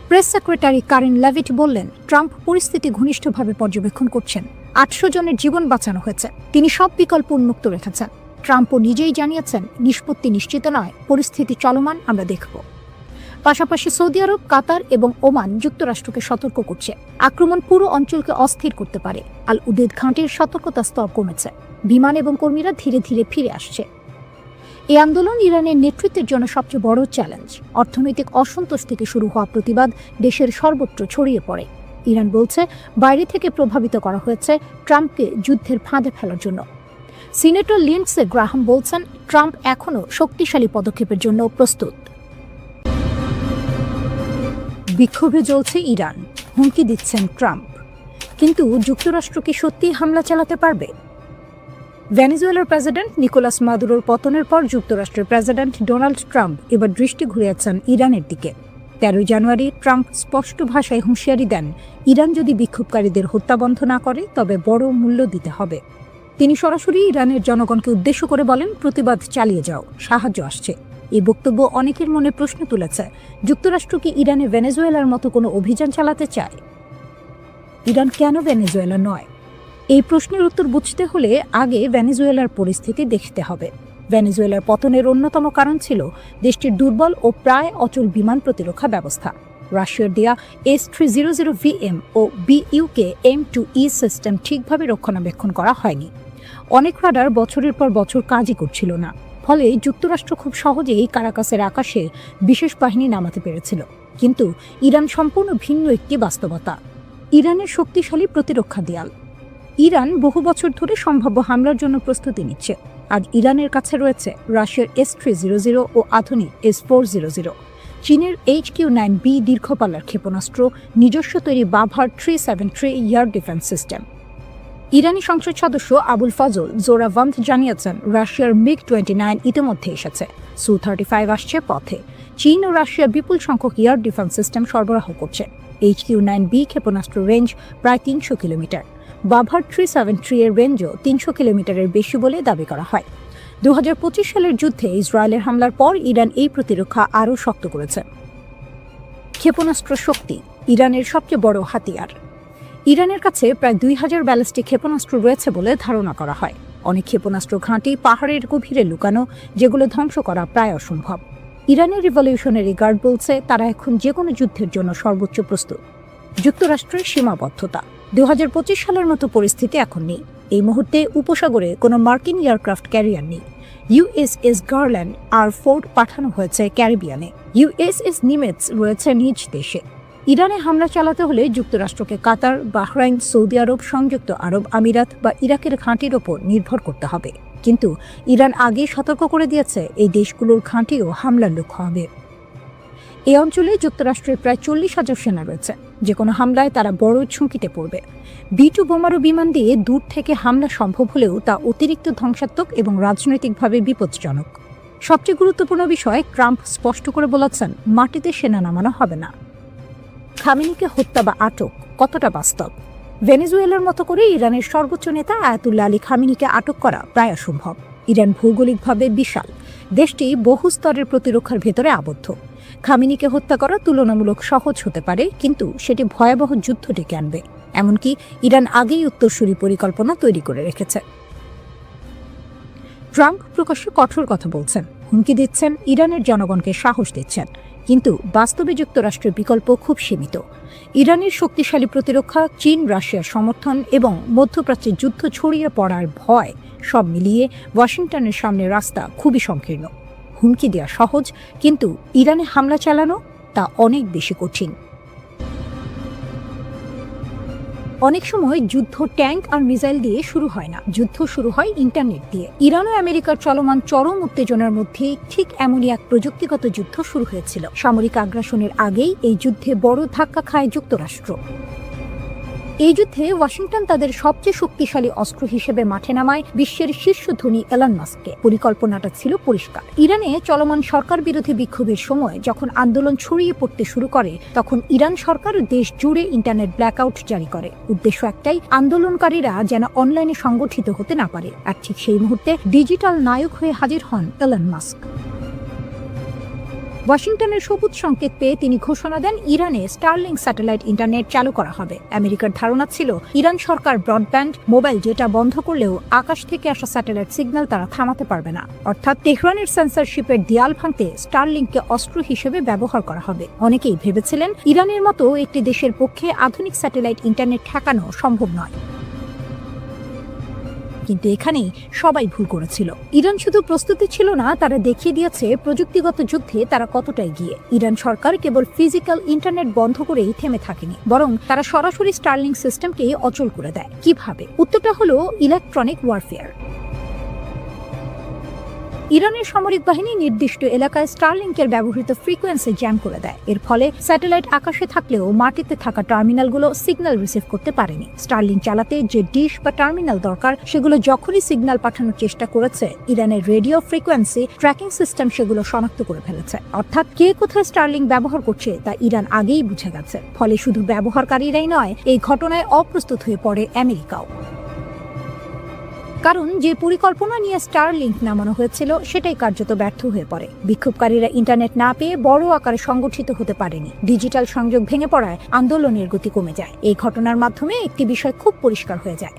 প্রেস সেক্রেটারি কারেন লেভিট বললেন, ট্রাম্প পরিস্থিতি ঘনিষ্ঠভাবে পর্যবেক্ষণ করছেন। 800 জনের জীবন বাঁচানো হয়েছে। তিনি সব বিকল্প উন্মুক্ত রেখেছেন। ট্রাম্পও নিজেই জানিয়েছেন, নিষ্পত্তি নিশ্চিত নয়, পরিস্থিতি চলমান, আমরা দেখব। পাশাপাশি সৌদি আরব, কাতার এবং ওমান যুক্তরাষ্ট্রকে সতর্ক করছে, আক্রমণ পুরো অঞ্চলকে অস্থির করতে পারে। আল উদেদ ঘাঁটির সতর্কতা স্তর কমেছে। বিমান এবং কর্মীরা ধীরে ধীরে ফিরে আসছে। এই আন্দোলন ইরানের নেতৃত্বের জন্য সবচেয়ে বড় চ্যালেঞ্জ। অর্থনৈতিক অসন্তোষ থেকে শুরু হওয়া প্রতিবাদ দেশের সর্বত্র ছড়িয়ে পড়ে। ইরান বলছে, বাইরে থেকে প্রভাবিত করা হয়েছে ট্রাম্পকে যুদ্ধের ফাঁদে ফেলার জন্য। সিনেটর লিন্ডসে গ্রাহাম বলছেন, ট্রাম্প এখনও শক্তিশালী পদক্ষেপের জন্য প্রস্তুত। বিক্ষোভে জ্বলছে ইরান, হুমকি দিচ্ছেন ট্রাম্প। কিন্তু যুক্তরাষ্ট্র কি সত্যিই হামলা চালাতে পারবে? ভেনেজুয়েলার প্রেসিডেন্ট নিকোলাস মাদুরোর পতনের পর যুক্তরাষ্ট্রের প্রেসিডেন্ট ডোনাল্ড ট্রাম্প এবার দৃষ্টি ঘুরিয়েছেন ইরানের দিকে। 13 জানুয়ারি ট্রাম্প স্পষ্ট ভাষায় হুঁশিয়ারি দেন, ইরান যদি বিক্ষোভকারীদের হত্যা বন্ধ না করে তবে বড় মূল্য দিতে হবে। তিনি সরাসরি ইরানের জনগণকে উদ্দেশ্য করে বলেন, প্রতিবাদ চালিয়ে যাও, সাহায্য আসছে। এই বক্তব্য অনেকের মনে প্রশ্ন তুলেছে, যুক্তরাষ্ট্র কি ইরানে ভেনেজুয়েলার মতো কোনো অভিযান চালাতে চায়? ইরান কেন ভেনেজুয়েলা নয়? এই প্রশ্নের উত্তর বুঝতে হলে আগে ভেনেজুয়েলার পরিস্থিতি দেখতে হবে। ভেনেজুয়েলার পতনের অন্যতম কারণ ছিল দেশটির দুর্বল ও প্রায় অচল বিমান প্রতিরক্ষা ব্যবস্থা। রাশিয়ার দেয়া S-300VM ও BUK M2E সিস্টেম ঠিকভাবে রক্ষণাবেক্ষণ করা হয়নি। অনেক রাডার বছরের পর বছর কাজই করছিল না, ফলে যুক্তরাষ্ট্র খুব সহজেই কারাকাসের আকাশে বিশেষ বাহিনী নামাতে পেরেছিল। কিন্তু ইরান সম্পূর্ণ ভিন্ন একটি বাস্তবতা। ইরানের শক্তিশালী প্রতিরক্ষা দেয়াল। ইরান বহু বছর ধরে সম্ভাব্য হামলার জন্য প্রস্তুতি নিচ্ছে। আজ ইরানের কাছে রয়েছে রাশিয়ার S-300 ও আধুনিক S-400, চীনের HQ-9B দীর্ঘপাল্লার ক্ষেপণাস্ত্র, নিজস্ব তৈরি বাভার 373 এয়ার ডিফেন্স সিস্টেম। ইরানি সংসদ সদস্য আবুল ফজল জোরাভান্দ জানিয়েছেন, রাশিয়ার MiG-29 ইতিমধ্যে এসেছে, Su-35 আসছে পথে। চীন ও রাশিয়া বিপুল সংখ্যক এয়ার ডিফেন্স সিস্টেম সরবরাহ করছে। HQ-9B ক্ষেপণাস্ত্র রেঞ্জ প্রায় 300 কিলোমিটার। বাভার 373 এর রেঞ্জও 300 কিলোমিটারের বেশি বলে দাবি করা হয়। 2025 সালের যুদ্ধে ইসরায়েলের হামলার পর ইরান এই প্রতিরক্ষা আরও শক্ত করেছে। ক্ষেপণাস্ত্র শক্তি ইরানের সবচেয়ে বড় হাতিয়ার। ইরানের কাছে প্রায় 2000 ব্যালিস্টিক ক্ষেপণাস্ত্র রয়েছে বলে ধারণা করা হয়। অনেক ক্ষেপণাস্ত্র ঘাঁটি পাহাড়ের গভীরে লুকানো, যেগুলো ধ্বংস করা প্রায় অসম্ভব। ইরানের রিভলিউশনারি গার্ড বলছে তারা এখন যে কোনো যুদ্ধের জন্য সর্বোচ্চ প্রস্তুত। যুক্তরাষ্ট্রের সীমাবদ্ধতা। 2025 সালের মতো পরিস্থিতি এখন নেই। এই মুহূর্তে উপসাগরে কোনো মার্কিন এয়ারক্রাফট ক্যারিয়ার নেই। USS গার্ল্যান্ড আর ফোর্ড পাঠানো হয়েছে ক্যারিবিয়ানে। USS নিমেটস রয়েছে নিজ দেশে। ইরানে হামলা চালাতে হলে যুক্তরাষ্ট্রকে কাতার, বাহরাইন, সৌদি আরব, সংযুক্ত আরব আমিরাত বা ইরাকের ঘাঁটির ওপর নির্ভর করতে হবে। কিন্তু ইরান আগেই সতর্ক করে দিয়েছে এই দেশগুলোর ঘাঁটিও হামলার লক্ষ্য হবে। এই অঞ্চলে যুক্তরাষ্ট্রের প্রায় 40,000 সেনা রয়েছে। যে কোনো হামলায় তারা বড় ঝুঁকিতে পড়বে। B-2 বোমারু বিমান দিয়ে দূর থেকে হামলা সম্ভব হলেও তা অতিরিক্ত ধ্বংসাত্মক এবং রাজনৈতিকভাবে বিপজ্জনক। সবচেয়ে গুরুত্বপূর্ণ বিষয়, ট্রাম্প স্পষ্ট করে বলেছেন মাটিতে সেনা নামানো হবে না। খামেনিকে হত্যা বা আটক কতটা বাস্তব? ভেনেজুয়েলার মতো করে ইরানের সর্বোচ্চ নেতা আয়াতুল্লাহ আলী খামেনিকে আটক করা প্রায় অসম্ভব। ইরান ভৌগোলিকভাবে বিশাল, দেশটি বহু স্তরের প্রতিরক্ষার ভেতরে আবদ্ধ। খামেনিকে হত্যা করা তুলনামূলক সহজ হতে পারে, কিন্তু সেটি ভয়াবহ যুদ্ধ ডেকে আনবে। এমনকি ইরান আগেই উত্তরসূরি পরিকল্পনা তৈরি করে রেখেছে। ট্রাম্প প্রকাশ্যে কঠোর কথা বলছেন, হুমকি দিচ্ছেন, ইরানের জনগণকে সাহস দিচ্ছেন, কিন্তু বাস্তবে যুক্তরাষ্ট্রের বিকল্প খুব সীমিত। ইরানের শক্তিশালী প্রতিরক্ষা, চীন রাশিয়ার সমর্থন এবং মধ্যপ্রাচ্যে যুদ্ধ ছড়িয়ে পড়ার ভয়, সব মিলিয়ে ওয়াশিংটনের সামনে রাস্তা খুবই সংকীর্ণ। হুমকি দেওয়া সহজ, কিন্তু ইরানে হামলা চালানো তা অনেক বেশি কঠিন। অনেক সময় যুদ্ধ ট্যাঙ্ক আর মিসাইল দিয়ে শুরু হয় না, যুদ্ধ শুরু হয় ইন্টারনেট দিয়ে। ইরান ও আমেরিকার চলমান চরম উত্তেজনার মধ্যে ঠিক এমনই এক প্রযুক্তিগত যুদ্ধ শুরু হয়েছিল। সামরিক আগ্রাসনের আগেই এই যুদ্ধে বড় ধাক্কা খায় যুক্তরাষ্ট্র। এই যুদ্ধে ওয়াশিংটন তাদের সবচেয়ে শক্তিশালী অস্ত্র হিসেবে মাঠে নামায় বিশ্বের শীর্ষ ধনী এলন মাস্ককে। পরিকল্পনাটা ছিল পরিষ্কার। ইরানে চলমান সরকার বিরোধী বিক্ষোভের সময় যখন আন্দোলন ছড়িয়ে পড়তে শুরু করে, তখন ইরান সরকার দেশ জুড়ে ইন্টারনেট ব্ল্যাকআউট জারি করে। উদ্দেশ্য একটাই, আন্দোলনকারীরা যেন অনলাইনে সংগঠিত হতে না পারে। আর ঠিক সেই মুহূর্তে ডিজিটাল নায়ক হয়ে হাজির হন এলন মাস্ক। ওয়াশিংটনের সবুজ সংকেত পেয়ে তিনি ঘোষণা দেন ইরানে স্টারলিংক স্যাটেলাইট ইন্টারনেট চালু করা হবে। আমেরিকার ধারণা ছিল ইরান সরকার ব্রডব্যান্ড, মোবাইল ডেটা বন্ধ করলেও আকাশ থেকে আসা স্যাটেলাইট সিগন্যাল তারা থামাতে পারবে না। অর্থাৎ তেহরানের সেন্সরশিপের দেয়াল ভাঙতে স্টারলিংককে অস্ত্র হিসেবে ব্যবহার করা হবে। অনেকেই ভেবেছিলেন ইরানের মতো একটি দেশের পক্ষে আধুনিক স্যাটেলাইট ইন্টারনেট ঠেকানো সম্ভব নয়। কিন্তু এখানেই সবাই ভুল করেছিল। ইরান শুধু প্রস্তুতি ছিল না, তারা দেখিয়ে দিয়েছে প্রযুক্তিগত যুদ্ধে তারা কতটা এগিয়ে। ইরান সরকার কেবল ফিজিক্যাল ইন্টারনেট বন্ধ করেই থেমে থাকেনি, বরং তারা সরাসরি স্টারলিংক সিস্টেমকে অচল করে দেয়। কিভাবে? উত্তরটা হলো ইলেকট্রনিক ওয়ারফেয়ার। ইরানের সামরিক বাহিনী নির্দিষ্ট এলাকায় স্টারলিংকের ব্যবহৃত ফ্রিকোয়েন্সি জ্যাম করে দেয়। এর ফলে স্যাটেলাইট আকাশে থাকলেও মাটিতে থাকা টার্মিনালগুলো সিগন্যাল রিসিভ করতে পারেনি। স্টারলিংক চালাতে যে ডিশ বা টার্মিনাল দরকার, সেগুলো যখনই সিগন্যাল পাঠানোর চেষ্টা করেছে, ইরানের রেডিও ফ্রিকোয়েন্সি ট্র্যাকিং সিস্টেম সেগুলো শনাক্ত করে ফেলেছে। অর্থাৎ কে কোথায় স্টারলিংক ব্যবহার করছে তা ইরান আগেই বুঝে গেছে। ফলে শুধু ব্যবহারকারীরাই নয়, এই ঘটনায় অপ্রস্তুত হয়ে পড়ে আমেরিকাও। কারণ যে পরিকল্পনা নিয়ে স্টারলিংক নামানো হয়েছিল সেটাই কার্যত ব্যর্থ হয়ে পড়ে। বিক্ষোভকারীরা ইন্টারনেট না পেয়ে বড় আকারে সংগঠিত হতে পারেনি। ডিজিটাল সংযোগ ভেঙে পড়ায় আন্দোলনের গতি কমে যায়। এই ঘটনার মাধ্যমে একটি বিষয় খুব পরিষ্কার হয়ে যায়,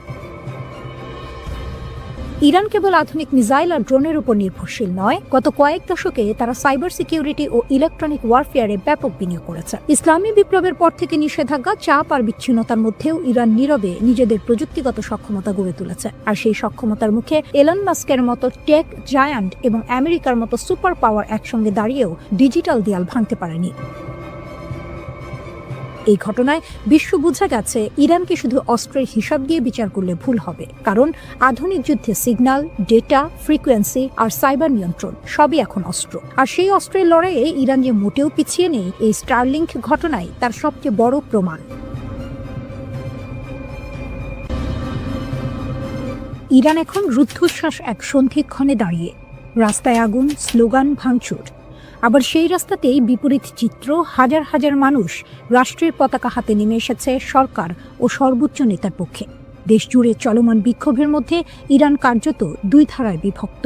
ইরান কেবল আধুনিক মিসাইল আর ড্রোনের উপর নির্ভরশীল নয়, গত কয়েক দশকে তারা সাইবার সিকিউরিটি ও ইলেকট্রনিক ওয়ারফেয়ারে ব্যাপক বিনিয়োগ করেছে। ইসলামী বিপ্লবের পর থেকে নিষেধাজ্ঞা, চাপ আর বিচ্ছিন্নতার মধ্যেও ইরান নীরবে নিজেদের প্রযুক্তিগত সক্ষমতা গড়ে তুলেছে। আর সেই সক্ষমতার মুখে এলন মাস্কের মতো টেক জায়ান্ট এবং আমেরিকার মতো সুপার পাওয়ার একসঙ্গে দাঁড়িয়েও ডিজিটাল দেয়াল ভাঙতে পারেনি। এই ঘটনায় বিশ্ব বুঝে গেছে ইরানকে শুধু অস্ত্রের হিসাব দিয়ে বিচার করলে ভুল হবে, কারণ আধুনিক যুদ্ধে সিগন্যাল, ডেটা, ফ্রিকোয়েন্সি আর সাইবার নিয়ন্ত্রণ সবই এখন অস্ত্র। আর সেই অস্ত্রের লড়াইয়ে ইরান যে মোটেও পিছিয়ে নেই, এই স্টারলিংক ঘটনাই তার সবচেয়ে বড় প্রমাণ। ইরান এখন রুদ্ধশ্বাস এক সন্ধিক্ষণে দাঁড়িয়ে। রাস্তায় আগুন, স্লোগান, ভাঙচুর। আবার সেই রাস্তাতেই বিপরীত চিত্র, হাজার হাজার মানুষ রাষ্ট্রের পতাকা হাতে নেমে এসেছে সরকার ও সর্বোচ্চ নেতার পক্ষে। দেশ জুড়ে চলমান বিক্ষোভের মধ্যে ইরান কার্যত দুই ধারায় বিভক্ত।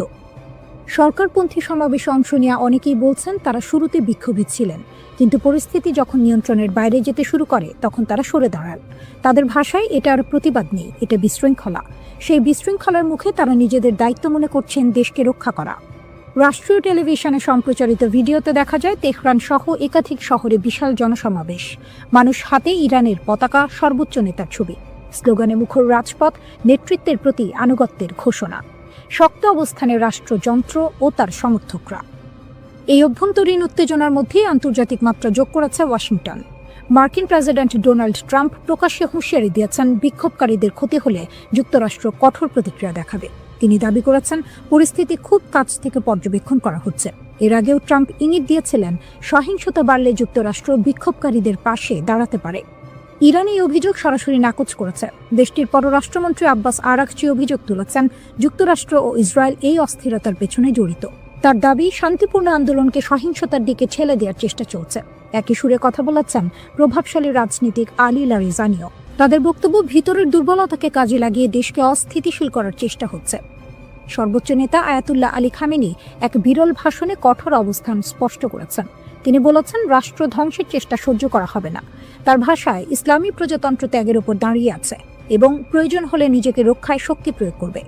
সরকারপন্থী সমাবেশে অংশ নেওয়া অনেকেই বলছেন তারা শুরুতে বিক্ষোভী ছিলেন, কিন্তু পরিস্থিতি যখন নিয়ন্ত্রণের বাইরে যেতে শুরু করে তখন তারা সরে দাঁড়ান। তাদের ভাষায় এটা আর প্রতিবাদ নেই, এটা বিশৃঙ্খলা। সেই বিশৃঙ্খলার মুখে তারা নিজেদের দায়িত্ব মনে করছেন দেশকে রক্ষা করা। রাষ্ট্রীয় টেলিভিশনে সম্প্রচারিত ভিডিওতে দেখা যায় তেহরান সহ একাধিক শহরে বিশাল জনসমাবেশ, মানুষ হাতে ইরানের পতাকা, সর্বোচ্চ নেতার ছবি, স্লোগানে মুখর রাজপথ, নেতৃত্বের প্রতি আনুগত্যের ঘোষণা, শক্ত অবস্থানে রাষ্ট্রযন্ত্র ও তার সমর্থকরা। এই অভ্যন্তরীণ উত্তেজনার মধ্যেই আন্তর্জাতিক মাত্রা যোগ করেছে ওয়াশিংটন। মার্কিন প্রেসিডেন্ট ডোনাল্ড ট্রাম্প প্রকাশ্যে হুঁশিয়ারি দিয়েছেন বিক্ষোভকারীদের ক্ষতি হলে যুক্তরাষ্ট্র কঠোর প্রতিক্রিয়া দেখাবে। তিনি দাবি করেছেন পরিস্থিতি খুব কাছ থেকে পর্যবেক্ষণ করা হচ্ছে। এর আগেও ট্রাম্প ইঙ্গিত দিয়েছিলেন সহিংসতা বাড়লে যুক্তরাষ্ট্র বিক্ষোভকারীদের পাশে দাঁড়াতে পারে। ইরান এই অভিযোগ সরাসরি নাকচ করেছে। দেশটির পররাষ্ট্রমন্ত্রী আব্বাস আরাকচি অভিযোগ তুলেছেন যুক্তরাষ্ট্র ও ইসরায়েল এই অস্থিরতার পেছনে জড়িত। তার দাবি শান্তিপূর্ণ আন্দোলনকে সহিংসতার দিকে ঠেলে দেওয়ার চেষ্টা চলছে। একই সুরে কথা বলেছেন প্রভাবশালী রাজনীতিক আলী লারিজানিও। তাদের বক্তব্য, ভিতরের দুর্বলতাকে কাজে লাগিয়ে দেশকে অস্থিতিশীল করার চেষ্টা হচ্ছে। সর্বোচ্চ নেতা আয়াতুল্লাহ আলী খামেনি এক বিরল ভাষণে কঠোর অবস্থান স্পষ্ট করেছেন। তিনি বলেছেন রাষ্ট্র ধ্বংসের চেষ্টা সহ্য করা হবে না। তার ভাষায় ইসলামী প্রজাতন্ত্র ত্যাগের উপর দাঁড়িয়ে আছে এবং প্রয়োজন হলে নিজেকে রক্ষায় শক্তি প্রয়োগ করবে।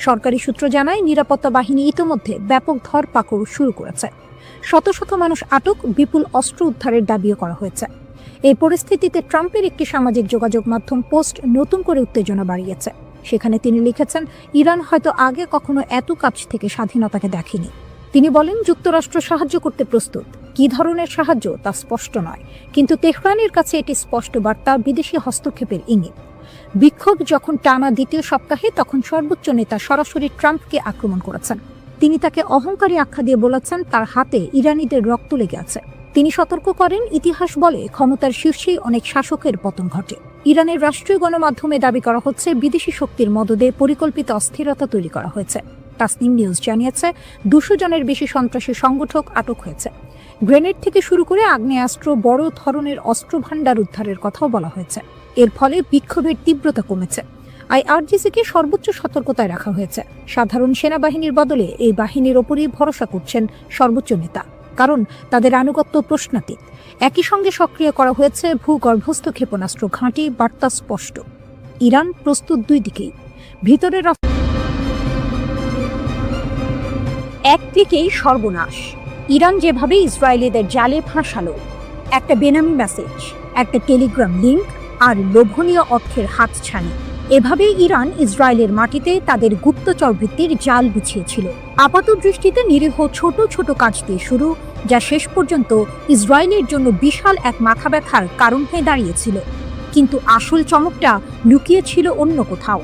সরকারি সূত্র জানায় নিরাপত্তা বাহিনী ইতোমধ্যে ব্যাপক ধরপাকড় শুরু করেছে। শত শত মানুষ আটক, বিপুল অস্ত্র উদ্ধারের দাবিও করা হয়েছে। এই পরিস্থিতিতে ট্রাম্পের একটি সামাজিক যোগাযোগ মাধ্যম পোস্ট নতুন করে উত্তেজনা বাড়িয়েছে। সেখানে তিনি লিখেছেন, ইরান হয়তো আগে কখনো এত কাছ থেকে স্বাধীনতাকে দেখেনি। তিনি বলেন, যুক্তরাষ্ট্র সাহায্য করতে প্রস্তুত। কী ধরনের সাহায্য তা স্পষ্ট নয়, কিন্তু তেহরানের কাছে এটি স্পষ্ট বার্তা, বিদেশি হস্তক্ষেপের ইঙ্গিত। বিক্ষোভ যখন টানা দ্বিতীয় সপ্তাহে, তখন সর্বোচ্চ নেতা সরাসরি ট্রাম্পকে আক্রমণ করেছেন। তিনি তাকে অহংকারী আখ্যা দিয়ে বলেছেন তার হাতে ইরানিদের রক্ত লেগে আছে। তিনি সতর্ক করেন, ইতিহাস বলে ক্ষমতার শীর্ষেই অনেক শাসকের পতন ঘটে। ইরানের রাষ্ট্রীয় গণমাধ্যমে দাবি করা হচ্ছে বিদেশি শক্তির মদদে পরিকল্পিত অস্থিরতা তৈরি করা হয়েছে। তাসনিম নিউজ জানিয়েছে 200 জনের বেশি সন্ত্রাসী সংগঠক আটক হয়েছে। গ্রেনেড থেকে শুরু করে আগ্নেয়াস্ত্র, বড় ধরনের অস্ত্রভাণ্ডার উদ্ধারের কথাও বলা হয়েছে। এর ফলে বিক্ষোভের তীব্রতা কমেছে। আইআরজিসিকে সর্বোচ্চ সতর্কতায় রাখা হয়েছে। সাধারণ সেনাবাহিনীর বদলে এই বাহিনীর ওপরই ভরসা করছেন সর্বোচ্চ নেতা, কারণ তাদের আনুগত্য প্রশ্নাতীত। একই সঙ্গে সক্রিয় করা হয়েছে ভূগর্ভস্থ ক্ষেপণাস্ত্র ঘাঁটি। বার্তা স্পষ্ট, ইরান প্রস্তুত দুই দিকেই। ভিতরের একদিকেই সর্বনাশ। ইরান যেভাবে ইসরায়েলিদের জালে ফাঁসালো, একটা বেনামি মেসেজ, একটা টেলিগ্রাম লিঙ্ক আর লোভনীয় অর্থের হাতছানি, এভাবেই ইরান ইসরায়েলের মাটিতে তাদের গুপ্তচর বৃত্তির জাল বিছিয়েছিল। আপাত দৃষ্টিতে নিরীহ ছোট ছোট কাজ দিয়ে শুরু, যা শেষ পর্যন্ত ইসরায়েলের জন্য বিশাল এক মাথা ব্যথার কারণ হয়ে দাঁড়িয়েছিল। কিন্তু আসল চমকটা লুকিয়ে ছিল অন্য কোথাও।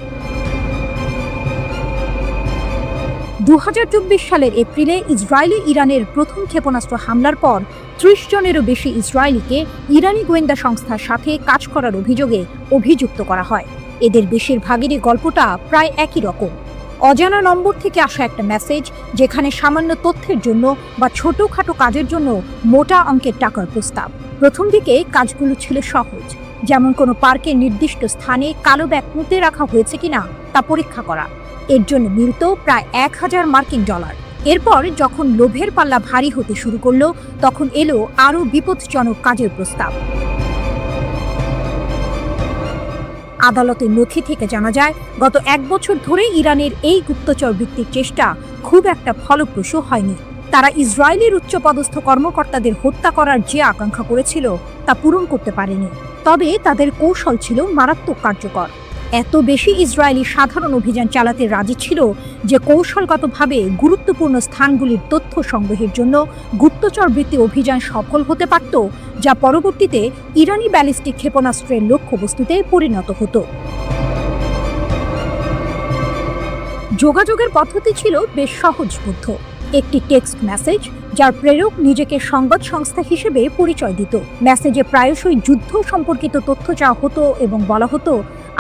2024 সালের এপ্রিলে ইসরায়েলে ইরানের প্রথম ক্ষেপণাস্ত্র হামলার পর 30 জনেরও বেশি ইসরায়েলিকে ইরানি গোয়েন্দা সংস্থার সাথে কাজ করার অভিযোগে অভিযুক্ত করা হয়। এদের বেশিরভাগেরই গল্পটা প্রায় একই রকম। অজানা নম্বর থেকে আসা একটা মেসেজ, যেখানে সামান্য তথ্যের জন্য বা ছোটখাটো কাজের জন্য মোটা অঙ্কের টাকার প্রস্তাব। প্রথম দিকে কাজগুলো ছিল সহজ, যেমন কোনো পার্কের নির্দিষ্ট স্থানে কালো ব্যাগ পুঁতে রাখা হয়েছে কিনা তা পরীক্ষা করা। এর জন্য মিলত প্রায় 1000 মার্কিন ডলার। এরপর যখন লোভের পাল্লা ভারী হতে শুরু করলো, তখন এলো আরও বিপজ্জনক কাজের প্রস্তাব। আদালতের নথি থেকে জানা যায় গত 1 বছর ধরে ইরানের এই গুপ্তচর বৃত্তির চেষ্টা খুব একটা ফলপ্রসূ হয়নি। তারা ইসরায়েলের উচ্চপদস্থ কর্মকর্তাদের হত্যা করার যে আকাঙ্ক্ষা করেছিল তা পূরণ করতে পারেনি। তবে তাদের কৌশল ছিল মারাত্মক কার্যকর। এত বেশি ইসরায়েলি সাধারণ অভিযান চালাতে রাজি ছিল যে কৌশলগতভাবে গুরুত্বপূর্ণ স্থানগুলির তথ্য সংগ্রহের জন্য গুপ্তচর বৃত্তি অভিযান সফল হতে পারত, যা পরবর্তীতে ইরানি ব্যালিস্টিক ক্ষেপণাস্ত্রের লক্ষ্যবস্তুতে পরিণত হতো। যোগাযোগের পদ্ধতি ছিল বেশ সহজবোধ্য। একটি টেক্সট মেসেজ যার প্রেরক নিজেকে সংবাদ সংস্থা হিসেবে পরিচয় দিত। মেসেজে প্রায়শই যুদ্ধ সম্পর্কিত তথ্য চাওয়া হতো এবং বলা হতো,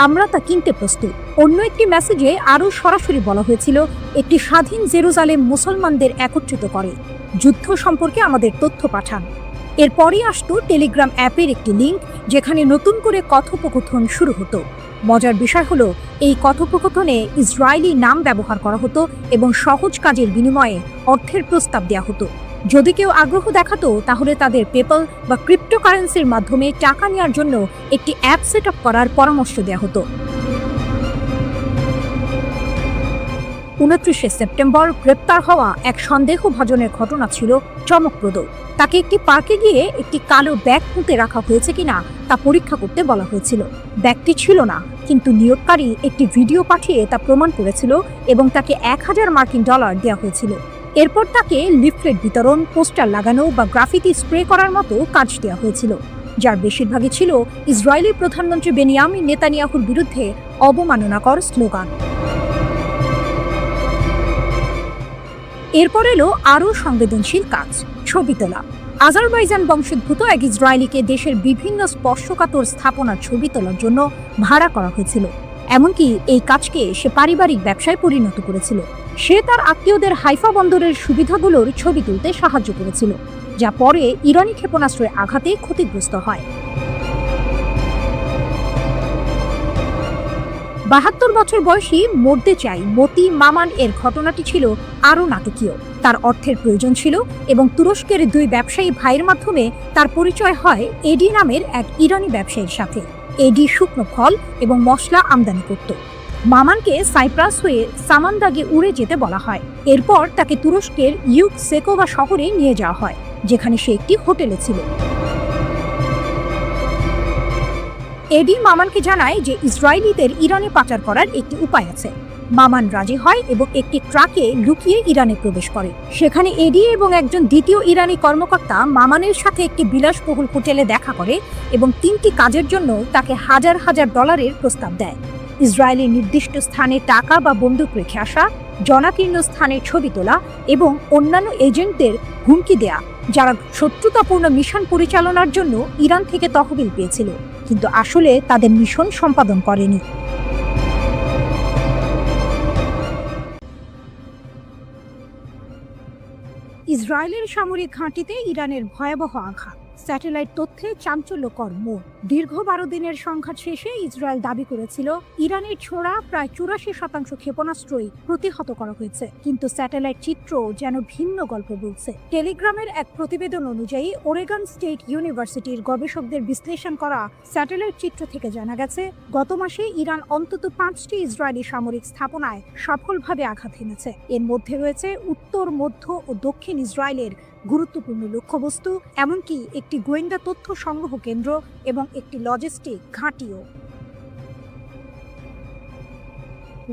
আমরা তা কিনতে প্রস্তুত। অন্য একটি মেসেজে আরও সরাসরি বলা হয়েছিল, একটি স্বাধীন জেরুজালেম মুসলমানদের একত্রিত করে, যুদ্ধ সম্পর্কে আমাদের তথ্য পাঠান। এরপরই আসতো টেলিগ্রাম অ্যাপের একটি লিঙ্ক, যেখানে নতুন করে কথোপকথন শুরু হতো। মজার বিষয় হলো, এই কথোপকথনে ইসরায়েলি নাম ব্যবহার করা হতো এবং সহজ কাজের বিনিময়ে অর্থের প্রস্তাব দেওয়া হতো। যদি কেউ আগ্রহ দেখাতো তাহলে তাদের পেপ্যাল বা ক্রিপ্টোকারেন্সির মাধ্যমে টাকা নেওয়ার জন্য একটি অ্যাপ সেট আপ করার পরামর্শ দেওয়া হতো। 29 সেপ্টেম্বর গ্রেপ্তার হওয়া এক সন্দেহভাজনের ঘটনা ছিল চমকপ্রদ। তাকে একটি পার্কে গিয়ে একটি কালো ব্যাগ পুঁতে রাখা হয়েছে কিনা তা পরীক্ষা করতে বলা হয়েছিল। ব্যাগটি ছিল না, কিন্তু নিয়োগকারী একটি ভিডিও পাঠিয়ে তা প্রমাণ করেছিল এবং তাকে $1000 দেওয়া হয়েছিল। এরপর তাকে লিফলেট বিতরণ, পোস্টার লাগানো বা গ্রাফিতি স্প্রে করার মতো কাজ দেওয়া হয়েছিল, যার বেশিরভাগই ছিল ইসরায়েলি প্রধানমন্ত্রী বেনিয়ামিন নেতানিয়াহুর বিরুদ্ধে অবমাননাকর স্লোগান। এরপর এলো আরও সংবেদনশীল কাজ, ছবি তোলা। আজারবাইজান বংশোদ্ভূত এক ইসরায়েলিকে দেশের বিভিন্ন স্পর্শকাতর স্থাপনার ছবি তোলার জন্য ভাড়া করা হয়েছিল। এমনকি এই কাজকে সে পারিবারিক ব্যবসায় পরিণত করেছিল। সে তার আত্মীয়দের হাইফা বন্দরের সুবিধাগুলোর ছবি তুলতে সাহায্য করেছিল, যা পরে ইরানি ক্ষেপণাস্ত্রের আঘাতে ক্ষতিগ্রস্ত হয়। 72 বছর বয়সী মরতে চাই মতি মামান এর ঘটনাটি ছিল আরও নাটকীয়। তার অর্থের প্রয়োজন ছিল এবং তুরস্কের 2 ব্যবসায়ী ভাইয়ের মাধ্যমে তার পরিচয় হয় এডি নামের এক ইরানি ব্যবসায়ীর সাথে। এডি শুকনো ফল এবং মশলা আমদানি করত। মামানকে সাইপ্রাস হয়ে সামান্দাগে উড়ে যেতে বলা হয়। এরপর তাকে তুরস্কের ইউকসেকোভা শহরে নিয়ে যাওয়া হয়, যেখানে সে একটি হোটেলে ছিল। এডি মামানকে জানায় যে ইসরায়েলিদের ইরানে পাচার করার একটি উপায় আছে। মামান রাজি হয় এবং একটি ট্রাকে লুকিয়ে ইরানে প্রবেশ করে। সেখানে এডি এবং একজন দ্বিতীয় ইরানি কর্মকর্তা মামানের সাথে একটি বিলাসবহুল হোটেলে দেখা করে এবং 3টি কাজের জন্য তাকে $1000 প্রস্তাব দেয়। ইসরায়েলের নির্দিষ্ট স্থানে টাকা বা বন্দুক রেখে আসা, জনাকীর্ণ স্থানের ছবি তোলা এবং অন্যান্য এজেন্টদের হুমকি দেয়া, যারা শত্রুতাপূর্ণ মিশন পরিচালনার জন্য ইরান থেকে তহবিল পেয়েছিল, কিন্তু আসলে তাদের মিশন সম্পাদন করেনি। ইসরায়েলের সামরিক ঘাঁটিতে ইরানের ভয়াবহ আঘাত, স্যাটেলাইট তথ্যে চাঞ্চল্যকর মোড়। দীর্ঘ 12 দিনের সংঘাত শেষে ইসরায়েল দাবি করেছিল ইরানের ছোড়া প্রায় 84% ক্ষেপণাস্ত্রই প্রতিহত করা হয়েছে, কিন্তু স্যাটেলাইট চিত্র যেন ভিন্ন গল্প বলছে। টেলিগ্রামের এক প্রতিবেদন অনুযায়ী ওরেগন স্টেট ইউনিভার্সিটির গবেষকদের বিশ্লেষণ করা স্যাটেলাইট চিত্র থেকে জানা গেছে, গত মাসে ইরান অন্তত 5টি ইসরায়েলি সামরিক স্থাপনায় সফলভাবে আঘাত হেনেছে। এর মধ্যে রয়েছে উত্তর, মধ্য ও দক্ষিণ ইসরায়েলের গুরুত্বপূর্ণ লক্ষ্যবস্তু, এমনকি একটি গোয়েন্দা তথ্য সংগ্রহ কেন্দ্র এবং একটি লজিস্টিক ঘাঁটিও।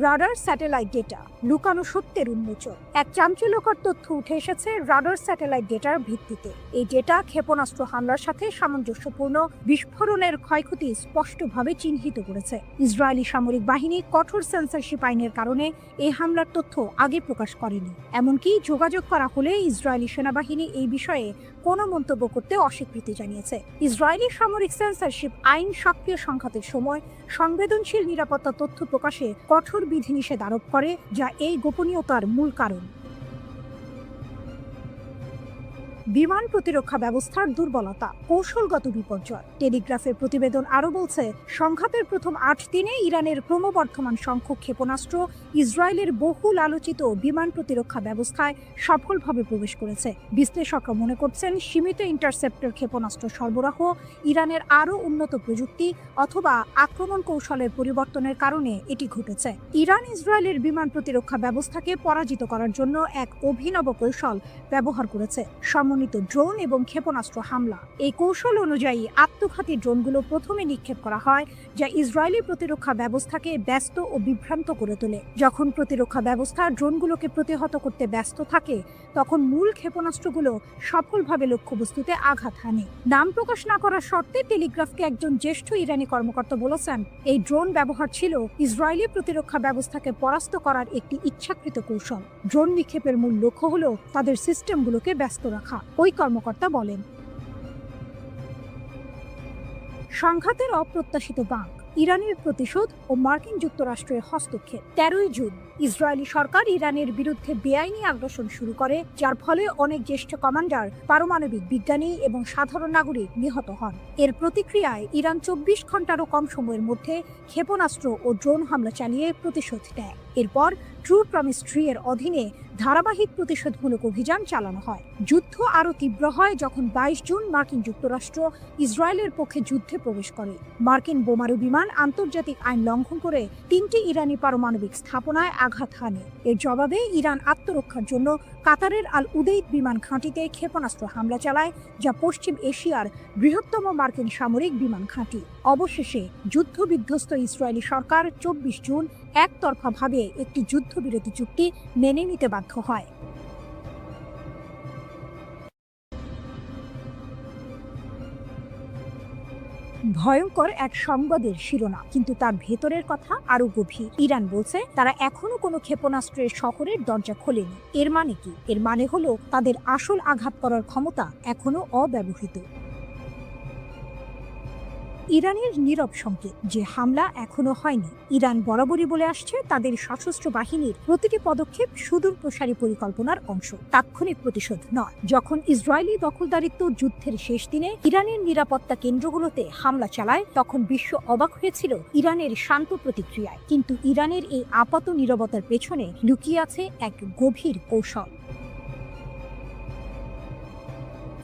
রাডার স্যাটেলাইট ডেটা, লুকানো সত্যের উন্মোচন। এক চাঞ্চল্যকর তথ্য উঠে এসেছে রাডার স্যাটেলাইট ডেটার ভিত্তিতে। এই ডেটা ক্ষেপণাস্ত্র হামলার সাথে সামঞ্জস্যপূর্ণ বিস্ফোরণের ক্ষয়ক্ষতি স্পষ্টভাবে চিহ্নিত করেছে। ইসরায়েলি সামরিক বাহিনী কঠোর সেন্সরশিপ আইনের কারণে এই হামলার তথ্য আগে প্রকাশ করেনি। এমনকি যোগাযোগ করা হলে ইসরায়েলি সেনাবাহিনী এই বিষয়ে কোনো মন্তব্য করতে অস্বীকৃতি জানিয়েছে। ইসরায়েলি সামরিক সেন্সরশিপ আইন সক্রিয় সংঘাতের সময় সংবেদনশীল নিরাপত্তা তথ্য প্রকাশে কঠোর বিধিনিষেধ আরোপ করে, যা এই গোপনীয়তার মূল কারণ। বিমান প্রতিরক্ষা ব্যবস্থার দুর্বলতা, কৌশলগত বিপর্যয়। টেলিগ্রাফের প্রতিবেদন আরও বলছে, সংঘাতের প্রথম ৮ দিনে ইরানের ক্রমবর্ধমান সংখ্যক ক্ষেপণাস্ত্র ইসরায়েলের বহুল আলোচিত বিমান প্রতিরক্ষা ব্যবস্থায় সফলভাবে প্রবেশ করেছে। বিশ্লেষকরা মনে করছেন, সীমিত ইন্টারসেপ্টর ক্ষেপণাস্ত্র সরবরাহ, ইরানের আরও উন্নত প্রযুক্তি অথবা আক্রমণ কৌশলের পরিবর্তনের কারণে এটি ঘটেছে। ইরান ইসরায়েলের বিমান প্রতিরক্ষা ব্যবস্থাকে পরাজিত করার জন্য এক অভিনব কৌশল ব্যবহার করেছে, সমন্বিত ড্রোন এবং ক্ষেপণাস্ত্র হামলা। এই কৌশল অনুযায়ী আত্মঘাতী ড্রোনগুলো প্রথমে নিক্ষেপ করা হয়, যা ইসরায়েলি প্রতিরক্ষা ব্যবস্থাকে ব্যস্ত ও বিভ্রান্ত করে তোলে। যখন প্রতিরক্ষা ব্যবস্থা ড্রোনগুলোকে প্রতিহত করতে ব্যস্ত থাকে, তখন মূল ক্ষেপণাস্ত্রগুলো সফলভাবে লক্ষ্যবস্তুতে আঘাত হানে। নাম প্রকাশ না করার শর্তে টেলিগ্রাফকে একজন জ্যেষ্ঠ ইরানি কর্মকর্তা বলেছেন, এই ড্রোন ব্যবহার ছিল ইসরায়েলি প্রতিরক্ষা ব্যবস্থাকে পরাস্ত করার একটি ইচ্ছাকৃত কৌশল। ড্রোন নিক্ষেপের মূল লক্ষ্য হল তাদের সিস্টেমগুলোকে ব্যস্ত রাখা, ওই কর্মকর্তা বলেন। সংঘাতের অপ্রত্যাশিত বাঁক, ইরানের প্রতিশোধ ও মার্কিন যুক্তরাষ্ট্রের হস্তক্ষেপ। 13 জুন ইসরায়েলি সরকার ইরানের বিরুদ্ধে বেআইনি আগ্রাসন শুরু করে, যার ফলে অনেক জ্যেষ্ঠ কমান্ডার, পারমাণবিক বিজ্ঞানী এবং সাধারণ নাগরিক নিহত হন। এর প্রতিক্রিয়ায় ইরান 24 ঘন্টারও কম সময়ের মধ্যে ক্ষেপণাস্ত্র ও ড্রোন হামলা চালিয়ে প্রতিশোধ নেয়। এরপর ট্রু প্রমিস 3 এর অধীনে ধারাবাহিক প্রতিশোধমূলক অভিযান চালানো হয়। যুদ্ধ আরও তীব্র হয় যখন 22 জুন মার্কিন যুক্তরাষ্ট্র ইসরায়েলের পক্ষে যুদ্ধে প্রবেশ করে। মার্কিন বোমারু বিমান আন্তর্জাতিক আইন লঙ্ঘন করে 3টি ইরানি পারমাণবিক স্থাপনায় আঘাত হানে। এর জবাবে ইরান আত্মরক্ষার জন্য কাতারের আল উদেইদ বিমান ঘাঁটিতে ক্ষেপণাস্ত্র হামলা চালায়, যা পশ্চিম এশিয়ার বৃহত্তম মার্কিন সামরিক বিমান ঘাঁটি। অবশেষে যুদ্ধবিধ্বস্ত ইসরায়েলি সরকার 24 জুন একতরফাভাবে একটি যুদ্ধবিরতি চুক্তি মেনে নিতে বাধ্য হয়। ভয়ঙ্কর এক সংবাদের শিরোনাম, কিন্তু তার ভেতরের কথা আরো গভীর। ইরান বলছে তারা এখনো কোনো ক্ষেপণাস্ত্রের শহরের দরজা খোলেনি। এর মানে কি? এর মানে হলো তাদের আসল আঘাত করার ক্ষমতা এখনো অব্যবহৃত। ইরানের নীরব সংকেত যে হামলা এখনো হয়নি। ইরান বরাবরই বলে আসছে তাদের সশস্ত্র বাহিনীর প্রতিটি পদক্ষেপ সুদূর প্রসারী পরিকল্পনার অংশ, তাৎক্ষণিক প্রতিশোধ নয়। যখন ইসরায়েলি দখলদারিত্ব যুদ্ধের শেষ দিনে ইরানের নিরাপত্তা কেন্দ্রগুলোতে হামলা চালায়, তখন বিশ্ব অবাক হয়েছিল ইরানের শান্ত প্রতিক্রিয়ায়। কিন্তু ইরানের এই আপাত নীরবতার পেছনে লুকিয়ে আছে এক গভীর কৌশল।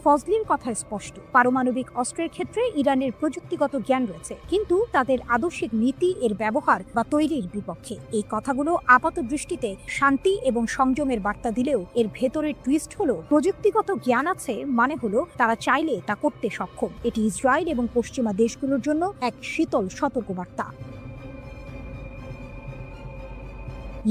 ফজলির কথা স্পষ্ট, পারমাণবিক অস্ত্রের ক্ষেত্রে ইরানের প্রযুক্তিগত জ্ঞান রয়েছে, কিন্তু তাদের আদর্শিক নীতি এর ব্যবহার বা তৈরির বিপক্ষে। এই কথাগুলো আপাত দৃষ্টিতে শান্তি এবং সংযমের বার্তা দিলেও এর ভেতরের টুইস্ট হলো, প্রযুক্তিগত জ্ঞান আছে মানে হলো তারা চাইলে তা করতে সক্ষম। এটি ইসরায়েল এবং পশ্চিমা দেশগুলোর জন্য এক শীতল সতর্কবার্তা।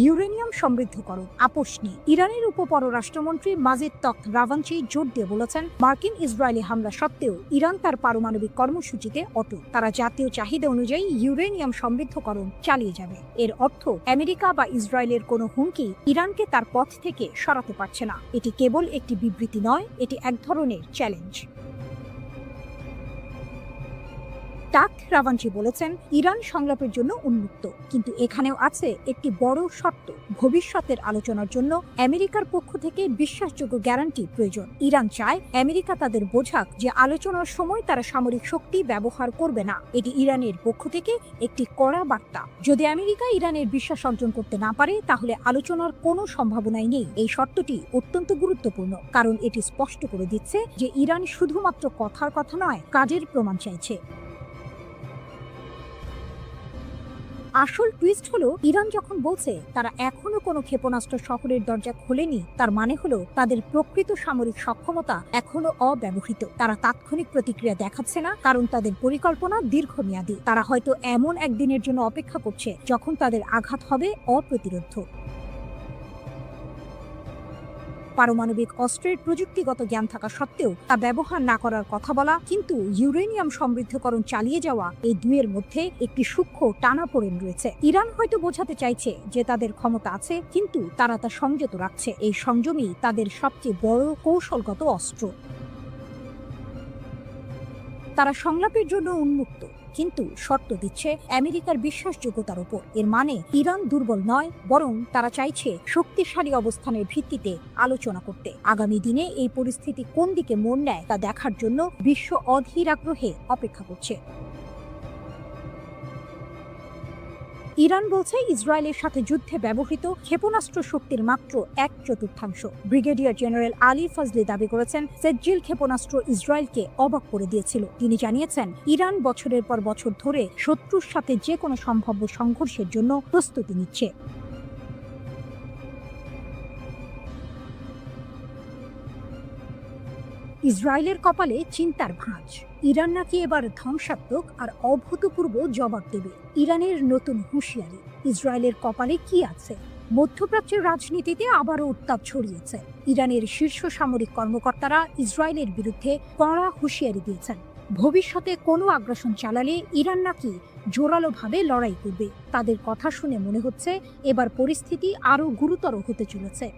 ইউরেনিয়াম সমৃদ্ধকরণ আপোষ নিয়ে ইরানের উপপররাষ্ট্রমন্ত্রী মাজিদ তখত রাভাঞ্চি জোর দিয়ে বলেছেন, মার্কিন ইসরায়েলি হামলা সত্ত্বেও ইরান তার পারমাণবিক কর্মসূচিতে অটল। তারা জাতীয় চাহিদা অনুযায়ী ইউরেনিয়াম সমৃদ্ধকরণ চালিয়ে যাবে। এর অর্থ আমেরিকা বা ইসরায়েলের কোনো হুমকি ইরানকে তার পথ থেকে সরাতে পারছে না। এটি কেবল একটি বিবৃতি নয়, এটি এক ধরনের চ্যালেঞ্জ। তখত রাভাঞ্চি বলেছেন, ইরান সংলাপের জন্য উন্মুক্ত, কিন্তু এখানেও আছে একটি বড় শর্ত। ভবিষ্যতের আলোচনার জন্য আমেরিকার পক্ষ থেকে বিশ্বাসযোগ্য গ্যারান্টি প্রয়োজন। ইরান চায় আমেরিকা তাদের বোঝাক যে আলোচনার সময় তারা সামরিক শক্তি ব্যবহার করবে না। এটি ইরানের পক্ষ থেকে একটি কড়া বার্তা। যদি আমেরিকা ইরানের বিশ্বাস অর্জন করতে না পারে, তাহলে আলোচনার কোনো সম্ভাবনাই নেই। এই শর্তটি অত্যন্ত গুরুত্বপূর্ণ, কারণ এটি স্পষ্ট করে দিচ্ছে যে ইরান শুধুমাত্র কথার কথা নয়, কাজের প্রমাণ চাইছে। আসল টুইস্ট হলো, ইরান যখন বলছে তারা এখনো কোনো ক্ষেপণাস্ত্র শহরের দরজা খোলেনি, তার মানে হলো তাদের প্রকৃত সামরিক সক্ষমতা এখনো অব্যবহৃত। তারা তাৎক্ষণিক প্রতিক্রিয়া দেখাচ্ছে না, কারণ তাদের পরিকল্পনা দীর্ঘমেয়াদী। তারা হয়তো এমন একদিনের জন্য অপেক্ষা করছে যখন তাদের আঘাত হবে অপ্রতিরোধ্য। পারমাণবিক অস্ত্রের প্রযুক্তিগত জ্ঞান থাকা সত্ত্বেও তা ব্যবহার না করার কথা বলা, কিন্তু ইউরেনিয়াম সমৃদ্ধকরণ চালিয়ে যাওয়া, এই দুইয়ের মধ্যে একটি সূক্ষ্ম টানাপোড়েন রয়েছে। ইরান হয়তো বোঝাতে চাইছে যে তাদের ক্ষমতা আছে, কিন্তু তারা তা সংযত রাখছে। এই সংযমই তাদের সবচেয়ে বড় কৌশলগত অস্ত্র। তারা সংলাপের জন্য উন্মুক্ত, কিন্তু শর্ত দিচ্ছে আমেরিকার বিশ্বাসযোগ্যতার উপর। এর মানে ইরান দুর্বল নয়, বরং তারা চাইছে শক্তিশালী অবস্থানের ভিত্তিতে আলোচনা করতে। আগামী দিনে এই পরিস্থিতি কোন দিকে মোড় নেয় তা দেখার জন্য বিশ্ব অধীর আগ্রহে অপেক্ষা করছে। ইরান বলছে ইসরায়েলের সাথে যুদ্ধে ব্যবহৃত ক্ষেপণাস্ত্র শক্তির মাত্র 1/4। ব্রিগেডিয়ার জেনারেল আলী ফজলি দাবি করেছেন, সেজ্জিল ক্ষেপণাস্ত্র ইসরায়েলকে অবাক করে দিয়েছিল। তিনি জানিয়েছেন, ইরান বছরের পর বছর ধরে শত্রুর সাথে যে কোনো সম্ভাব্য সংঘর্ষের জন্য প্রস্তুতি নিচ্ছে। ইসরায়েলের কপালে চিন্তার ভাঁজ। ইরান নাকি এবার ধ্বংসাত্মক আর অভূতপূর্ব জবাব দেবে। ইরানের নতুন হুঁশিয়ারি। ইসরায়েলের কপালে কি আছে? মধ্যপ্রাচ্যের রাজনীতিতে আবারও উত্তাপ ছড়িয়েছে। ইরানের শীর্ষ সামরিক কর্মকর্তারা ইসরায়েলের বিরুদ্ধে কড়া হুঁশিয়ারি দিয়েছেন। ভবিষ্যতে কোনো আগ্রাসন চালালে ইরান নাকি জোরালোভাবে লড়াই করবে। তাদের কথা শুনে মনে হচ্ছে এবার পরিস্থিতি আরও গুরুতর হতে চলেছে।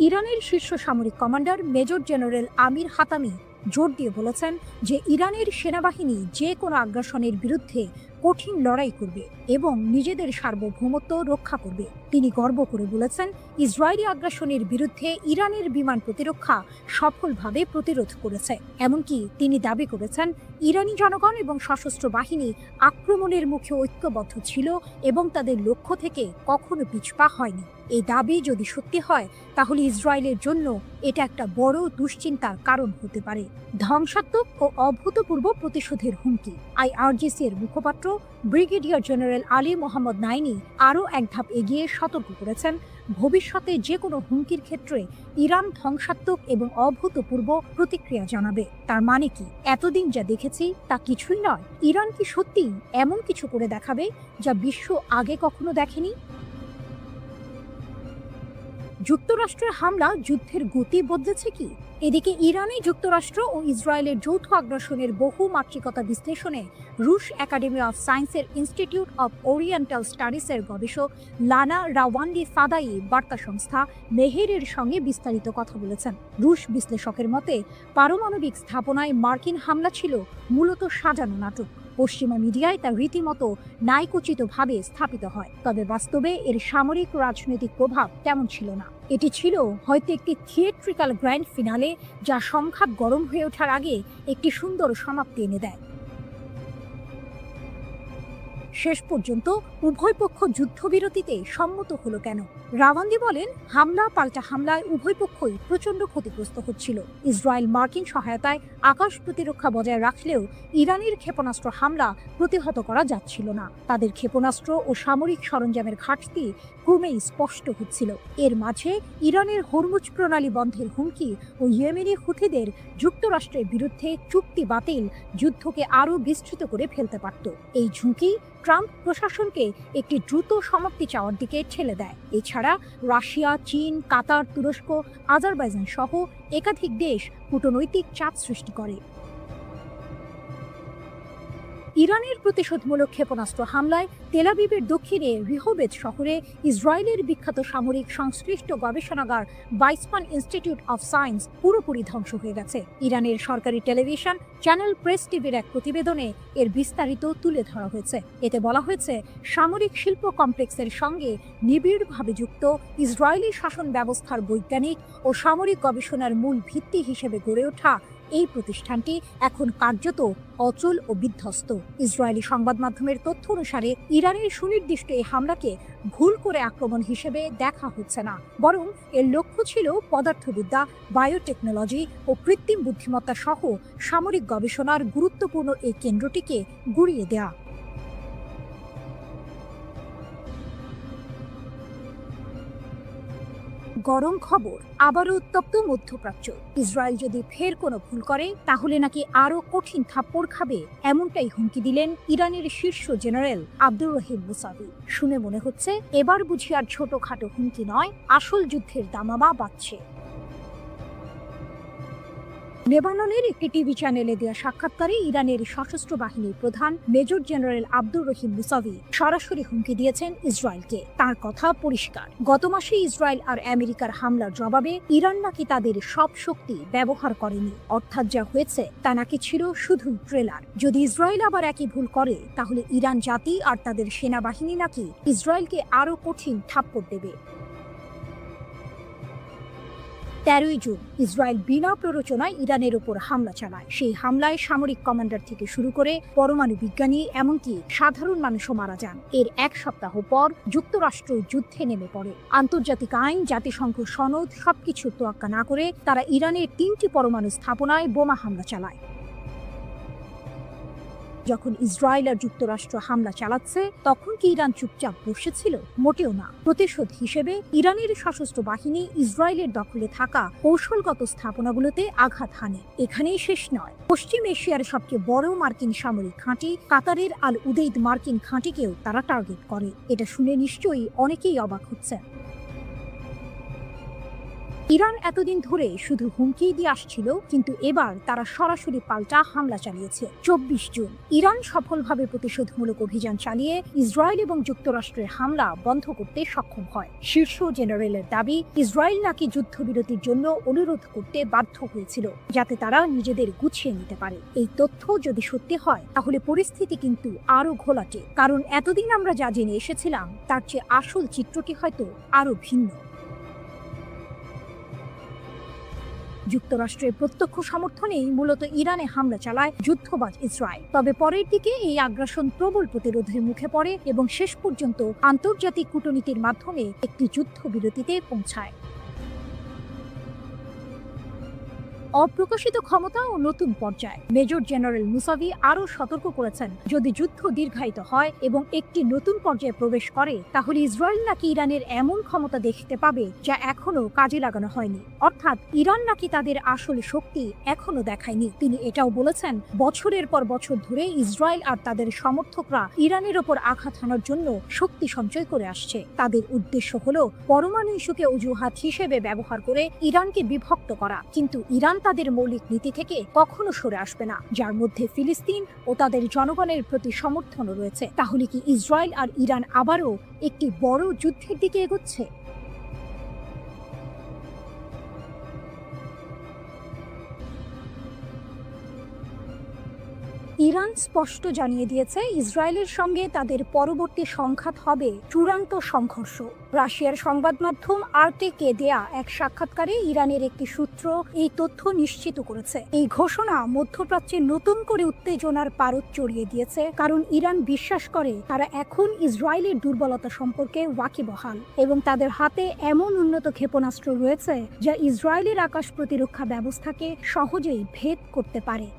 ইরানের শীর্ষ সামরিক কমান্ডার মেজর জেনারেল আমির হাতামি জোর দিয়ে বলেছেন যে ইরানের সেনাবাহিনী যে কোনো আগ্রাসনের বিরুদ্ধে কঠিন লড়াই করবে এবং নিজেদের সার্বভৌমত্ব রক্ষা করবে। তিনি গর্ব করে বলেছেন, ইসরায়েলি আগ্রাসনের বিরুদ্ধে ইরানের বিমান প্রতিরক্ষা সফলভাবে প্রতিরোধ করেছে। এমনকি তিনি দাবি করেছেন, ইরানি জনগণ এবং সশস্ত্র বাহিনী আক্রমণের মুখে ঐক্যবদ্ধ ছিল এবং তাদের লক্ষ্য থেকে কখনো পিছপা হয়নি। এই দাবি যদি সত্যি হয়, তাহলে ইসরায়েলের জন্য এটা একটা বড় দুশ্চিন্তার কারণ হতে পারে। ধ্বংসাত্মক ও অভূতপূর্ব প্রতিশোধের হুমকি। আইআরজিসি এর মুখপাত্র ব্রিগেডিয়ার জেনারেল আলী মোহাম্মদ নাইনি আরও এক ধাপ এগিয়ে সতর্ক করেছেন, ভবিষ্যতে যে কোনো হুমকির ক্ষেত্রে ইরান ধ্বংসাত্মক এবং অভূতপূর্ব প্রতিক্রিয়া জানাবে। তার মানে কি? এতদিন যা দেখেছি তা কিছুই নয়। ইরান কি সত্যিই এমন কিছু করে দেখাবে যা বিশ্ব আগে কখনো দেখেনি? যুক্তরাষ্ট্রের হামলা যুদ্ধের গতি বদলেছে কি? এদিকে ইরানে যুক্তরাষ্ট্র ও ইসরায়েলের যৌথ আগ্রাসনের বহু মাত্রিকতা বিশ্লেষণে রুশ একাডেমি অফ সায়েন্সের ইনস্টিটিউট অফ ওরিয়েন্টাল স্টাডিজের গবেষক লানা রাওয়ান্ডি ফাদাই বার্তা সংস্থা মেহেরের সঙ্গে বিস্তারিত কথা বলেছেন। রুশ বিশ্লেষকের মতে, পারমাণবিক স্থাপনায় মার্কিন হামলা ছিল মূলত সাজানো নাটক। পশ্চিমা মিডিয়ায় তা রীতিমতো ন্যায়কোচিতভাবে স্থাপিত হয়, তবে বাস্তবে এর সামরিক রাজনৈতিক প্রভাব তেমন ছিল না। এটি ছিল হয়তো একটি থিয়েট্রিক্যাল গ্র্যান্ড ফিনালে, যা সংঘাত গরম হয়ে ওঠার আগে একটি সুন্দর সমাপ্তি এনে দেয়। শেষ পর্যন্ত উভয় পক্ষ যুদ্ধবিরতিতে সম্মত হলো কেন? রাওয়ান্দি বলেন, হামলা পাল্টা হামলায় উভয় পক্ষই প্রচণ্ড ক্ষতিগ্রস্ত হচ্ছিল। ইসরায়েল মার্কিন সহায়তায় আকাশ প্রতিরক্ষা বজায় রাখলেও ইরানের ক্ষেপণাস্ত্র হামলা প্রতিহত করা যাচ্ছিল না। তাদের ক্ষেপণাস্ত্র ও সামরিক সরঞ্জামের ঘাটতি ক্রমেই স্পষ্ট হচ্ছিল। এর মাঝে ইরানের হরমুজ প্রণালী বন্ধের হুমকি ও ইয়েমেনি হুথিদের যুক্তরাষ্ট্রের বিরুদ্ধে চুক্তি বাতিল যুদ্ধকে আরও বিস্তৃত করে ফেলতে পারত। এই ঝুঁকি ট্রাম্প প্রশাসনকে একটি দ্রুত সমাপ্তি চাওয়ার দিকে ঠেলে দেয়। এছাড়া রাশিয়া, চীন, কাতার, তুরস্ক, আজারবাইজান সহ একাধিক দেশ কূটনৈতিক চাপ সৃষ্টি করে। ইরানের প্রতিশোধমূলক ক্ষেপণাস্ত্র হামলায় তেল আবিবের দক্ষিণে রিহোবেদ শহরে ইসরায়েলের বিখ্যাত সামরিক সংশ্লিষ্ট গবেষণাগার বাইসমান ইনস্টিটিউট অফ সায়েন্স পুরোপুরি ধ্বংস হয়ে গেছে। ইরানের সরকারি টেলিভিশন চ্যানেল প্রেস টিভির এক প্রতিবেদনে এর বিস্তারিত তুলে ধরা হয়েছে। এতে বলা হয়েছে, সামরিক শিল্প কমপ্লেক্সের সঙ্গে নিবিড়ভাবে যুক্ত ইসরায়েলি শাসন ব্যবস্থার বৈজ্ঞানিক ও সামরিক গবেষণার মূল ভিত্তি হিসেবে গড়ে ওঠা এই প্রতিষ্ঠানটি এখন কার্যত অচল ও বিধ্বস্ত। ইসরায়েলি সংবাদ মাধ্যমের তথ্য অনুসারে ইরানের সুনির্দিষ্ট এই হামলাকে ভুল করে আক্রমণ হিসেবে দেখা হচ্ছে না, বরং এর লক্ষ্য ছিল পদার্থবিদ্যা, বায়োটেকনোলজি ও কৃত্রিম বুদ্ধিমত্তা সহ সামরিক গবেষণার গুরুত্বপূর্ণ এই কেন্দ্রটিকে গুঁড়িয়ে দেয়া। গরম খবর, আবারও উত্তপ্ত মধ্যপ্রাচ্য। ইসরায়েল যদি ফের কোনো ভুল করে, তাহলে নাকি আরও কঠিন থাপ্পড় খাবে, এমনটাই হুমকি দিলেন ইরানের শীর্ষ জেনারেল আব্দুর রহিম মুসাভি। শুনে মনে হচ্ছে এবার বুঝি আর ছোটখাটো হুমকি নয়, আসল যুদ্ধের দামামা বাজছে। লেবাননের একটি টিভি চ্যানেলে দেওয়া সাক্ষাৎকারে ইরানের সশস্ত্র বাহিনীর প্রধান major general Abdur Rahim Musavi সরাসরি হুমকি দিয়েছেন ইসরায়েলকে। তার কথা পরিষ্কার, গত মাসে ইসরায়েল আর আমেরিকার হামলার জবাবে ইরান নাকি তাদের সব শক্তি ব্যবহার করেনি, অর্থাৎ যা হয়েছে তা নাকি ছিল শুধু ট্রেলার। যদি ইসরায়েল আবার একই ভুল করে তাহলে ইরান জাতি আর তাদের সেনাবাহিনী নাকি ইসরায়েলকে আরো কঠিন থাপ্পড় দেবে। 13 জুন ইসরায়েল বিনা প্ররোচনায় ইরানের ওপর হামলা চালায়। সেই হামলায় সামরিক কমান্ডার থেকে শুরু করে পরমাণু বিজ্ঞানী এমনকি সাধারণ মানুষও মারা যান। এর এক সপ্তাহ পর যুক্তরাষ্ট্র যুদ্ধে নেমে পড়ে। আন্তর্জাতিক আইন, জাতিসংঘ সনদ সবকিছু তোয়াক্কা না করে তারা ইরানের 3টি পরমাণু স্থাপনায় বোমা হামলা চালায়। যখন ইসরায়েল আর যুক্তরাষ্ট্র হামলা চালাচ্ছে তখন কি ইরান চুপচাপ বসেছিল? মোটেও না। প্রতিশোধ হিসেবে ইরানের সশস্ত্র বাহিনী ইসরায়েলের দখলে থাকা কৌশলগত স্থাপনাগুলোতে আঘাত হানে। এখানেই শেষ নয়, পশ্চিম এশিয়ার সবচেয়ে বড় মার্কিন সামরিক ঘাঁটি কাতারের আল উদেইদ মার্কিন ঘাঁটিকেও তারা টার্গেট করে। এটা শুনে নিশ্চয়ই অনেকেই অবাক হচ্ছেন। ইরান এতদিন ধরে শুধু হুমকি দিয়ে আসছিল, কিন্তু এবার তারা সরাসরি পাল্টা হামলা চালিয়েছে। 24 জুন ইরান সফলভাবে প্রতিশোধমূলক অভিযান চালিয়ে ইসরায়েল এবং যুক্তরাষ্ট্রের হামলা বন্ধ করতে সক্ষম হয়। শীর্ষ জেনারেলের দাবি, ইসরায়েল নাকি যুদ্ধবিরতির জন্য অনুরোধ করতে বাধ্য হয়েছিল যাতে তারা নিজেদের গুছিয়ে নিতে পারে। এই তথ্য যদি সত্যি হয় তাহলে পরিস্থিতি কিন্তু আরো ঘোলাটে, কারণ এতদিন আমরা যা জেনে এসেছিলাম তার চেয়ে আসল চিত্রটি হয়তো আরো ভিন্ন। যুক্তরাষ্ট্রের প্রত্যক্ষ সমর্থনেই মূলত ইরানে হামলা চালায় যুদ্ধবাজ ইসরায়েল। তবে পরের দিকে এই আগ্রাসন প্রবল প্রতিরোধের মুখে পড়ে এবং শেষ পর্যন্ত আন্তর্জাতিক কূটনীতির মাধ্যমে একটি যুদ্ধবিরতিতে পৌঁছায়। অপ্রকাশিত ক্ষমতা ও নতুন পর্যায়। মেজর জেনারেল মুসাভি আরও সতর্ক করেছেন, যদি যুদ্ধ দীর্ঘায়িত হয় এবং একটি নতুন পর্যায়ে প্রবেশ করে তাহলে ইসরায়েল নাকি ইরানের এমন ক্ষমতা দেখতে পাবে যা এখনো কাজে লাগানো হয়নি, অর্থাৎ ইরান নাকি তাদের আসল শক্তি এখনো দেখায়নি। তিনি এটাও বলেছেন, বছরের পর বছর ধরে ইসরায়েল আর তাদের সমর্থকরা ইরানের ওপর আঘাত হানার জন্য শক্তি সঞ্চয় করে আসছে। তাদের উদ্দেশ্য হলো পরমাণু ইস্যুকে অজুহাত হিসেবে ব্যবহার করে ইরানকে বিভক্ত করা, কিন্তু ইরান তাদের মৌলিক নীতি থেকে কখনো সরে আসবে না, যার মধ্যে ফিলিস্তিন ও তাদের জনগণের প্রতি সমর্থনও রয়েছে। তাহলে কি ইসরায়েল আর ইরান আবারও একটি বড় যুদ্ধের দিকে এগোচ্ছে? ইরান স্পষ্ট জানিয়ে দিয়েছে ইসরায়েলের সঙ্গে তাদের পরবর্তী সংঘাত হবে চূড়ান্ত সংঘর্ষ। রাশিয়ার সংবাদ মাধ্যম আরটিকে দেয়া এক সাক্ষাৎকারে ইরানের একটি সূত্র এই তথ্য নিশ্চিত করেছে। এই ঘোষণা মধ্যপ্রাচ্যে নতুন করে উত্তেজনার পারদ চড়িয়ে দিয়েছে, কারণ ইরান বিশ্বাস করে তারা এখন ইসরায়েলের দুর্বলতা সম্পর্কে ওয়াকিবহাল এবং তাদের হাতে এমন উন্নত ক্ষেপণাস্ত্র রয়েছে যা ইসরায়েলের আকাশ প্রতিরক্ষা ব্যবস্থাকে সহজেই ভেদ করতে পারে।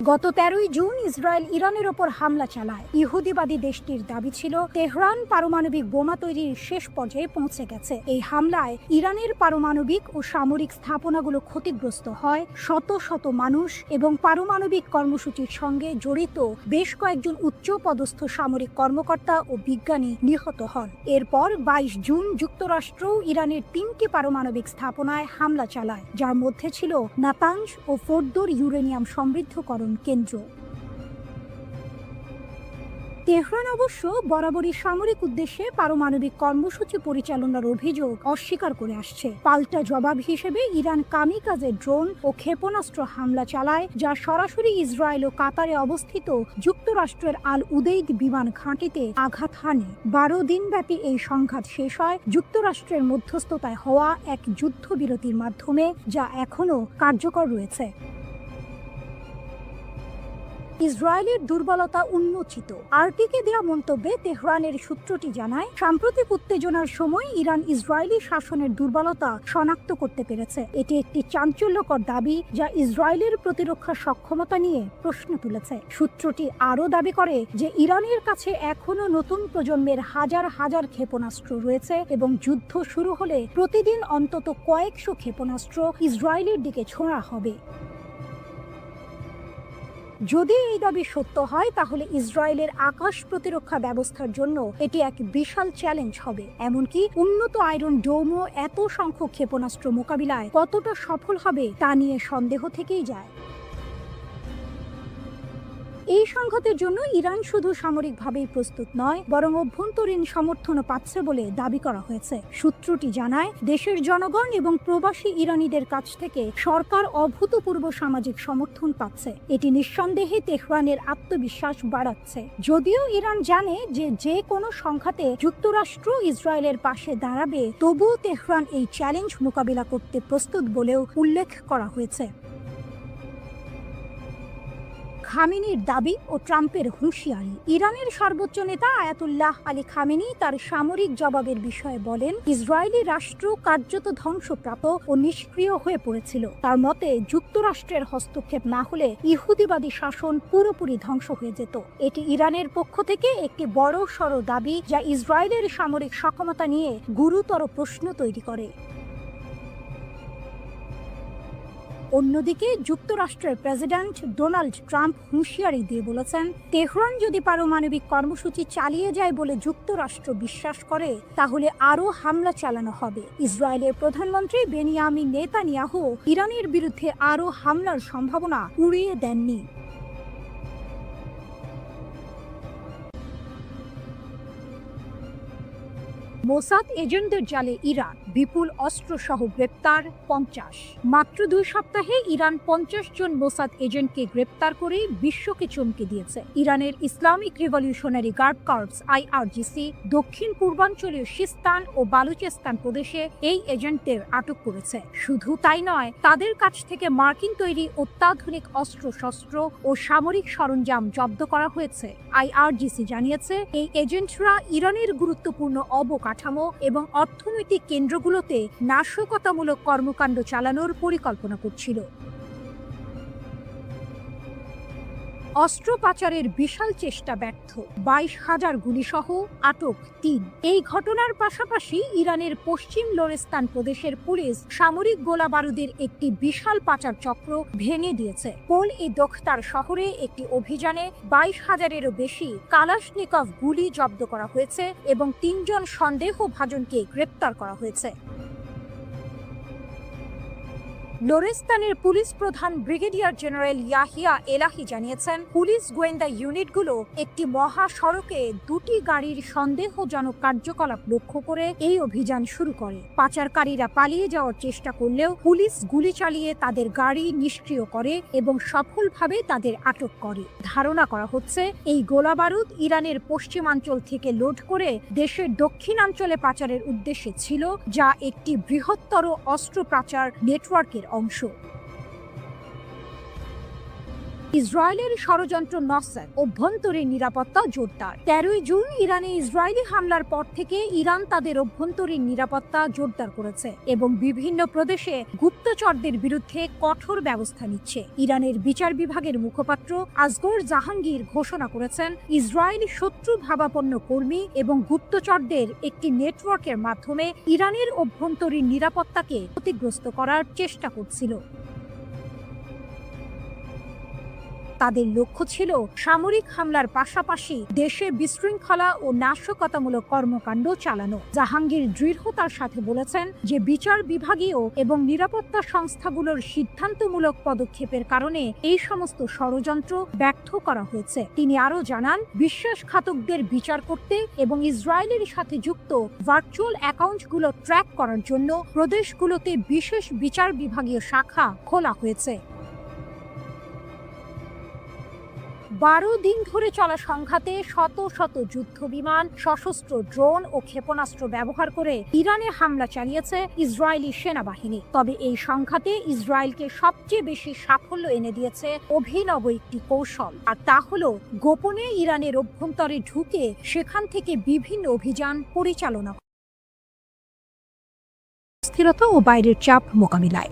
গত 13 জুন ইসরায়েল ইরানের ওপর হামলা চালায়। ইহুদিবাদী দেশটির দাবি ছিল তেহরান পারমাণবিক বোমা তৈরির শেষ পর্যায়ে পৌঁছে গেছে। এই হামলায় ইরানের পারমাণবিক ও সামরিক স্থাপনাগুলো ক্ষতিগ্রস্ত হয়, শত শত মানুষ এবং পারমাণবিক কর্মসূচির সঙ্গে জড়িত বেশ কয়েকজন উচ্চ পদস্থ সামরিক কর্মকর্তা ও বিজ্ঞানী নিহত হন। এরপর 22 জুন যুক্তরাষ্ট্র ইরানের 3টি পারমাণবিক স্থাপনায় হামলা চালায়, যার মধ্যে ছিল নাতানজ ও ফোর্দোর ইউরেনিয়াম সমৃদ্ধকরণ কেন্দ্র। তেহরান অবশ্য বরাবরই সামরিক উদ্দেশ্যে পারমাণবিক কর্মসূচি পরিচালনার অভিযোগ অস্বীকার করে আসছে। পাল্টা জবাব হিসেবে ইরান কামিকাজে ড্রোন ও ক্ষেপণাস্ত্র হামলা চালায়, যা সরাসরি ইসরায়েল ও কাতারে অবস্থিত যুক্তরাষ্ট্রের আল উদেইদ বিমান ঘাঁটিতে আঘাত হানে। 12 দিনব্যাপী এই সংঘাত শেষ হয় যুক্তরাষ্ট্রের মধ্যস্থতায় হওয়া এক যুদ্ধবিরতির মাধ্যমে, যা এখনও কার্যকর রয়েছে। ইসরায়েলের দুর্বলতা উন্মোচিত। আরটিকে দেওয়া মন্তব্যে তেহরানের সূত্রটি জানায়, সাম্প্রতিক উত্তেজনার সময় ইরান ইসরায়েলি শাসনের দুর্বলতা শনাক্ত করতে পেরেছে। এটি একটি চাঞ্চল্যকর দাবি যা ইসরায়েলের প্রতিরক্ষা সক্ষমতা নিয়ে প্রশ্ন তুলেছে। সূত্রটি আরও দাবি করে যে ইরানের কাছে এখনও নতুন প্রজন্মের হাজার হাজার ক্ষেপণাস্ত্র রয়েছে এবং যুদ্ধ শুরু হলে প্রতিদিন অন্তত কয়েকশো ক্ষেপণাস্ত্র ইসরায়েলের দিকে ছোঁড়া হবে। যদি এই দাবি সত্য হয় তাহলে ইসরায়েলের আকাশ প্রতিরক্ষা ব্যবস্থার জন্য এটি এক বিশাল চ্যালেঞ্জ হবে। এমনকি উন্নত আয়রন ডোমও এত সংখ্যক ক্ষেপণাস্ত্র মোকাবিলায় কতটা সফল হবে তা নিয়ে সন্দেহ থেকেই যায়। এই সংঘাতের জন্য ইরান শুধু সামরিকভাবেই প্রস্তুত নয়, বরং অভ্যন্তরীণ সমর্থনও পাচ্ছে বলে দাবি করা হয়েছে। সূত্রটি জানায়, দেশের জনগণ এবং প্রবাসী ইরানিদের কাছ থেকে সরকার অভূতপূর্ব সামাজিক সমর্থন পাচ্ছে। এটি নিঃসন্দেহে তেহরানের আত্মবিশ্বাস বাড়াচ্ছে। যদিও ইরান জানে যে কোনো সংঘাতে যুক্তরাষ্ট্র ইসরায়েলের পাশে দাঁড়াবে, তবুও তেহরান এই চ্যালেঞ্জ মোকাবিলা করতে প্রস্তুত বলেও উল্লেখ করা হয়েছে। খামেনির দাবি ও ট্রাম্পের হুঁশিয়ারি। ইরানের সর্বোচ্চ নেতা আয়াতুল্লাহ আলী খামেনি তার সামরিক জবাবের বিষয়ে বলেন, ইসরায়েলি রাষ্ট্র কার্যত ধ্বংসপ্রাপ্ত ও নিষ্ক্রিয় হয়ে পড়েছিল। তার মতে, যুক্তরাষ্ট্রের হস্তক্ষেপ না হলে ইহুদিবাদী শাসন পুরোপুরি ধ্বংস হয়ে যেত। এটি ইরানের পক্ষ থেকে একটি বড় সড় দাবি, যা ইসরায়েলের সামরিক সক্ষমতা নিয়ে গুরুতর প্রশ্ন তৈরি করে। অন্যদিকে যুক্তরাষ্ট্রের প্রেসিডেন্ট ডোনাল্ড ট্রাম্প হুঁশিয়ারি দিয়ে বলেছেন, তেহরান যদি পারমাণবিক কর্মসূচি চালিয়ে যায় বলে যুক্তরাষ্ট্র বিশ্বাস করে, তাহলে আরও হামলা চালানো হবে। ইসরায়েলের প্রধানমন্ত্রী বেনিয়ামিন নেতানিয়াহু ইরানের বিরুদ্ধে আরও হামলার সম্ভাবনা উড়িয়ে দেননি। মোসাদ এজেন্টদের জালে ইরান, বিপুল অস্ত্রসহ গ্রেপ্তার 50। মাত্র 2 সপ্তাহে ইরান 50 জন মোসাদ এজেন্টকে গ্রেপ্তার করে বিশ্বকে চমকে দিয়েছে। ইরানের Islamic Revolutionary Guard Corps IRGC দক্ষিণ পূর্বাঞ্চলীয় সিস্তান ও বালুচেস্তান প্রদেশে এই এজেন্টদের আটক করেছে। শুধু তাই নয়, তাদের কাছ থেকে মার্কিন তৈরি অত্যাধুনিক অস্ত্রশস্ত্র ও সামরিক সরঞ্জাম জব্দ করা হয়েছে। IRGC জানিয়েছে, এই এজেন্টরা ইরানের গুরুত্বপূর্ণ অবকাঠামো এবং অর্থনৈতিক কেন্দ্রগুলোতে নাশকতামূলক কর্মকাণ্ড চালানোর পরিকল্পনা করছিল। অস্ত্র পাচারের বিশাল চেষ্টা ব্যর্থ, 22,000 গুলিসহ আটক 3। এই ঘটনার পাশাপাশি ইরানের পশ্চিম লোরেস্তান প্রদেশের পুলিশ সামরিক গোলা বারুদের একটি বিশাল পাচার চক্র ভেঙে দিয়েছে। পোল-ই দোখতার শহরে একটি অভিযানে 22,000-এরও বেশি কালাশনিকভ গুলি জব্দ করা হয়েছে এবং 3 জন সন্দেহভাজনকে গ্রেপ্তার করা হয়েছে। লোরেস্তানের পুলিশ প্রধান ব্রিগেডিয়ার জেনারেল ইয়াহিয়া এলাহি জানিয়েছেন, পুলিশ গোয়েন্দা ইউনিটগুলো একটি মহাসড়কে 2টি গাড়ির সন্দেহজনক কার্যকলাপ লক্ষ্য করে এই অভিযান শুরু করে। পাচারকারীরা পালিয়ে যাওয়ার চেষ্টা করলেও পুলিশ গুলি চালিয়ে তাদের গাড়ি নিষ্ক্রিয় করে এবং সফলভাবে তাদের আটক করে। ধারণা করা হচ্ছে, এই গোলাবারুদ ইরানের পশ্চিমাঞ্চল থেকে লোড করে দেশের দক্ষিণাঞ্চলে পাচারের উদ্দেশ্যে ছিল, যা একটি বৃহত্তর অস্ত্র পাচার নেটওয়ার্কের অংশ। ইসরায়েলের ষড়যন্ত্র নসর, অভ্যন্তরীণ নিরাপত্তা জোরদার। 13 জুন ইরানে ইসরায়েলি হামলার পর থেকে ইরান তাদের অভ্যন্তরীণ নিরাপত্তা জোরদার করেছে এবং বিভিন্ন প্রদেশে গুপ্তচরদের বিরুদ্ধে কঠোর ব্যবস্থা নিচ্ছে। ইরানের বিচার বিভাগের মুখপাত্র আসগর জাহাঙ্গীর ঘোষণা করেছেন, ইসরায়েলি শত্রু ভাবাপন্ন কর্মী এবং গুপ্তচরদের একটি নেটওয়ার্কের মাধ্যমে ইরানের অভ্যন্তরীণ নিরাপত্তাকে ক্ষতিগ্রস্ত করার চেষ্টা করছিল। তাদের লক্ষ্য ছিল সামরিক হামলার পাশাপাশি দেশে বিশৃঙ্খলা ও নাশকতামূলক কর্মকাণ্ড চালানো। জাহাঙ্গীর দৃঢ়তার সাথে বলেছেন যে বিচার বিভাগীয় এবং নিরাপত্তা সংস্থাগুলোর সিদ্ধান্তমূলক পদক্ষেপের কারণে এই সমস্ত ষড়যন্ত্র ব্যর্থ করা হয়েছে। তিনি আরও জানান, বিশ্বাসঘাতকদের বিচার করতে এবং ইসরায়েলের সাথে যুক্ত ভার্চুয়াল অ্যাকাউন্টগুলো ট্র্যাক করার জন্য প্রদেশগুলোতে বিশেষ বিচার বিভাগীয় শাখা খোলা হয়েছে। 12 দিন ধরে চলা সংঘাতে শত শত যুদ্ধ বিমান, সশস্ত্র ড্রোন ও ক্ষেপণাস্ত্র ব্যবহার করে ইরানে হামলা চালিয়েছে ইসরায়েলি সেনাবাহিনী। তবে এই সংঘাতে ইসরায়েলকে সবচেয়ে বেশি সাফল্য এনে দিয়েছে অভিনব একটি কৌশল, আর তা হলো গোপনে ইরানের অভ্যন্তরে ঢুকে সেখান থেকে বিভিন্ন অভিযান পরিচালনা, স্থিরতা ও বাইরের চাপ মোকাবিলায়।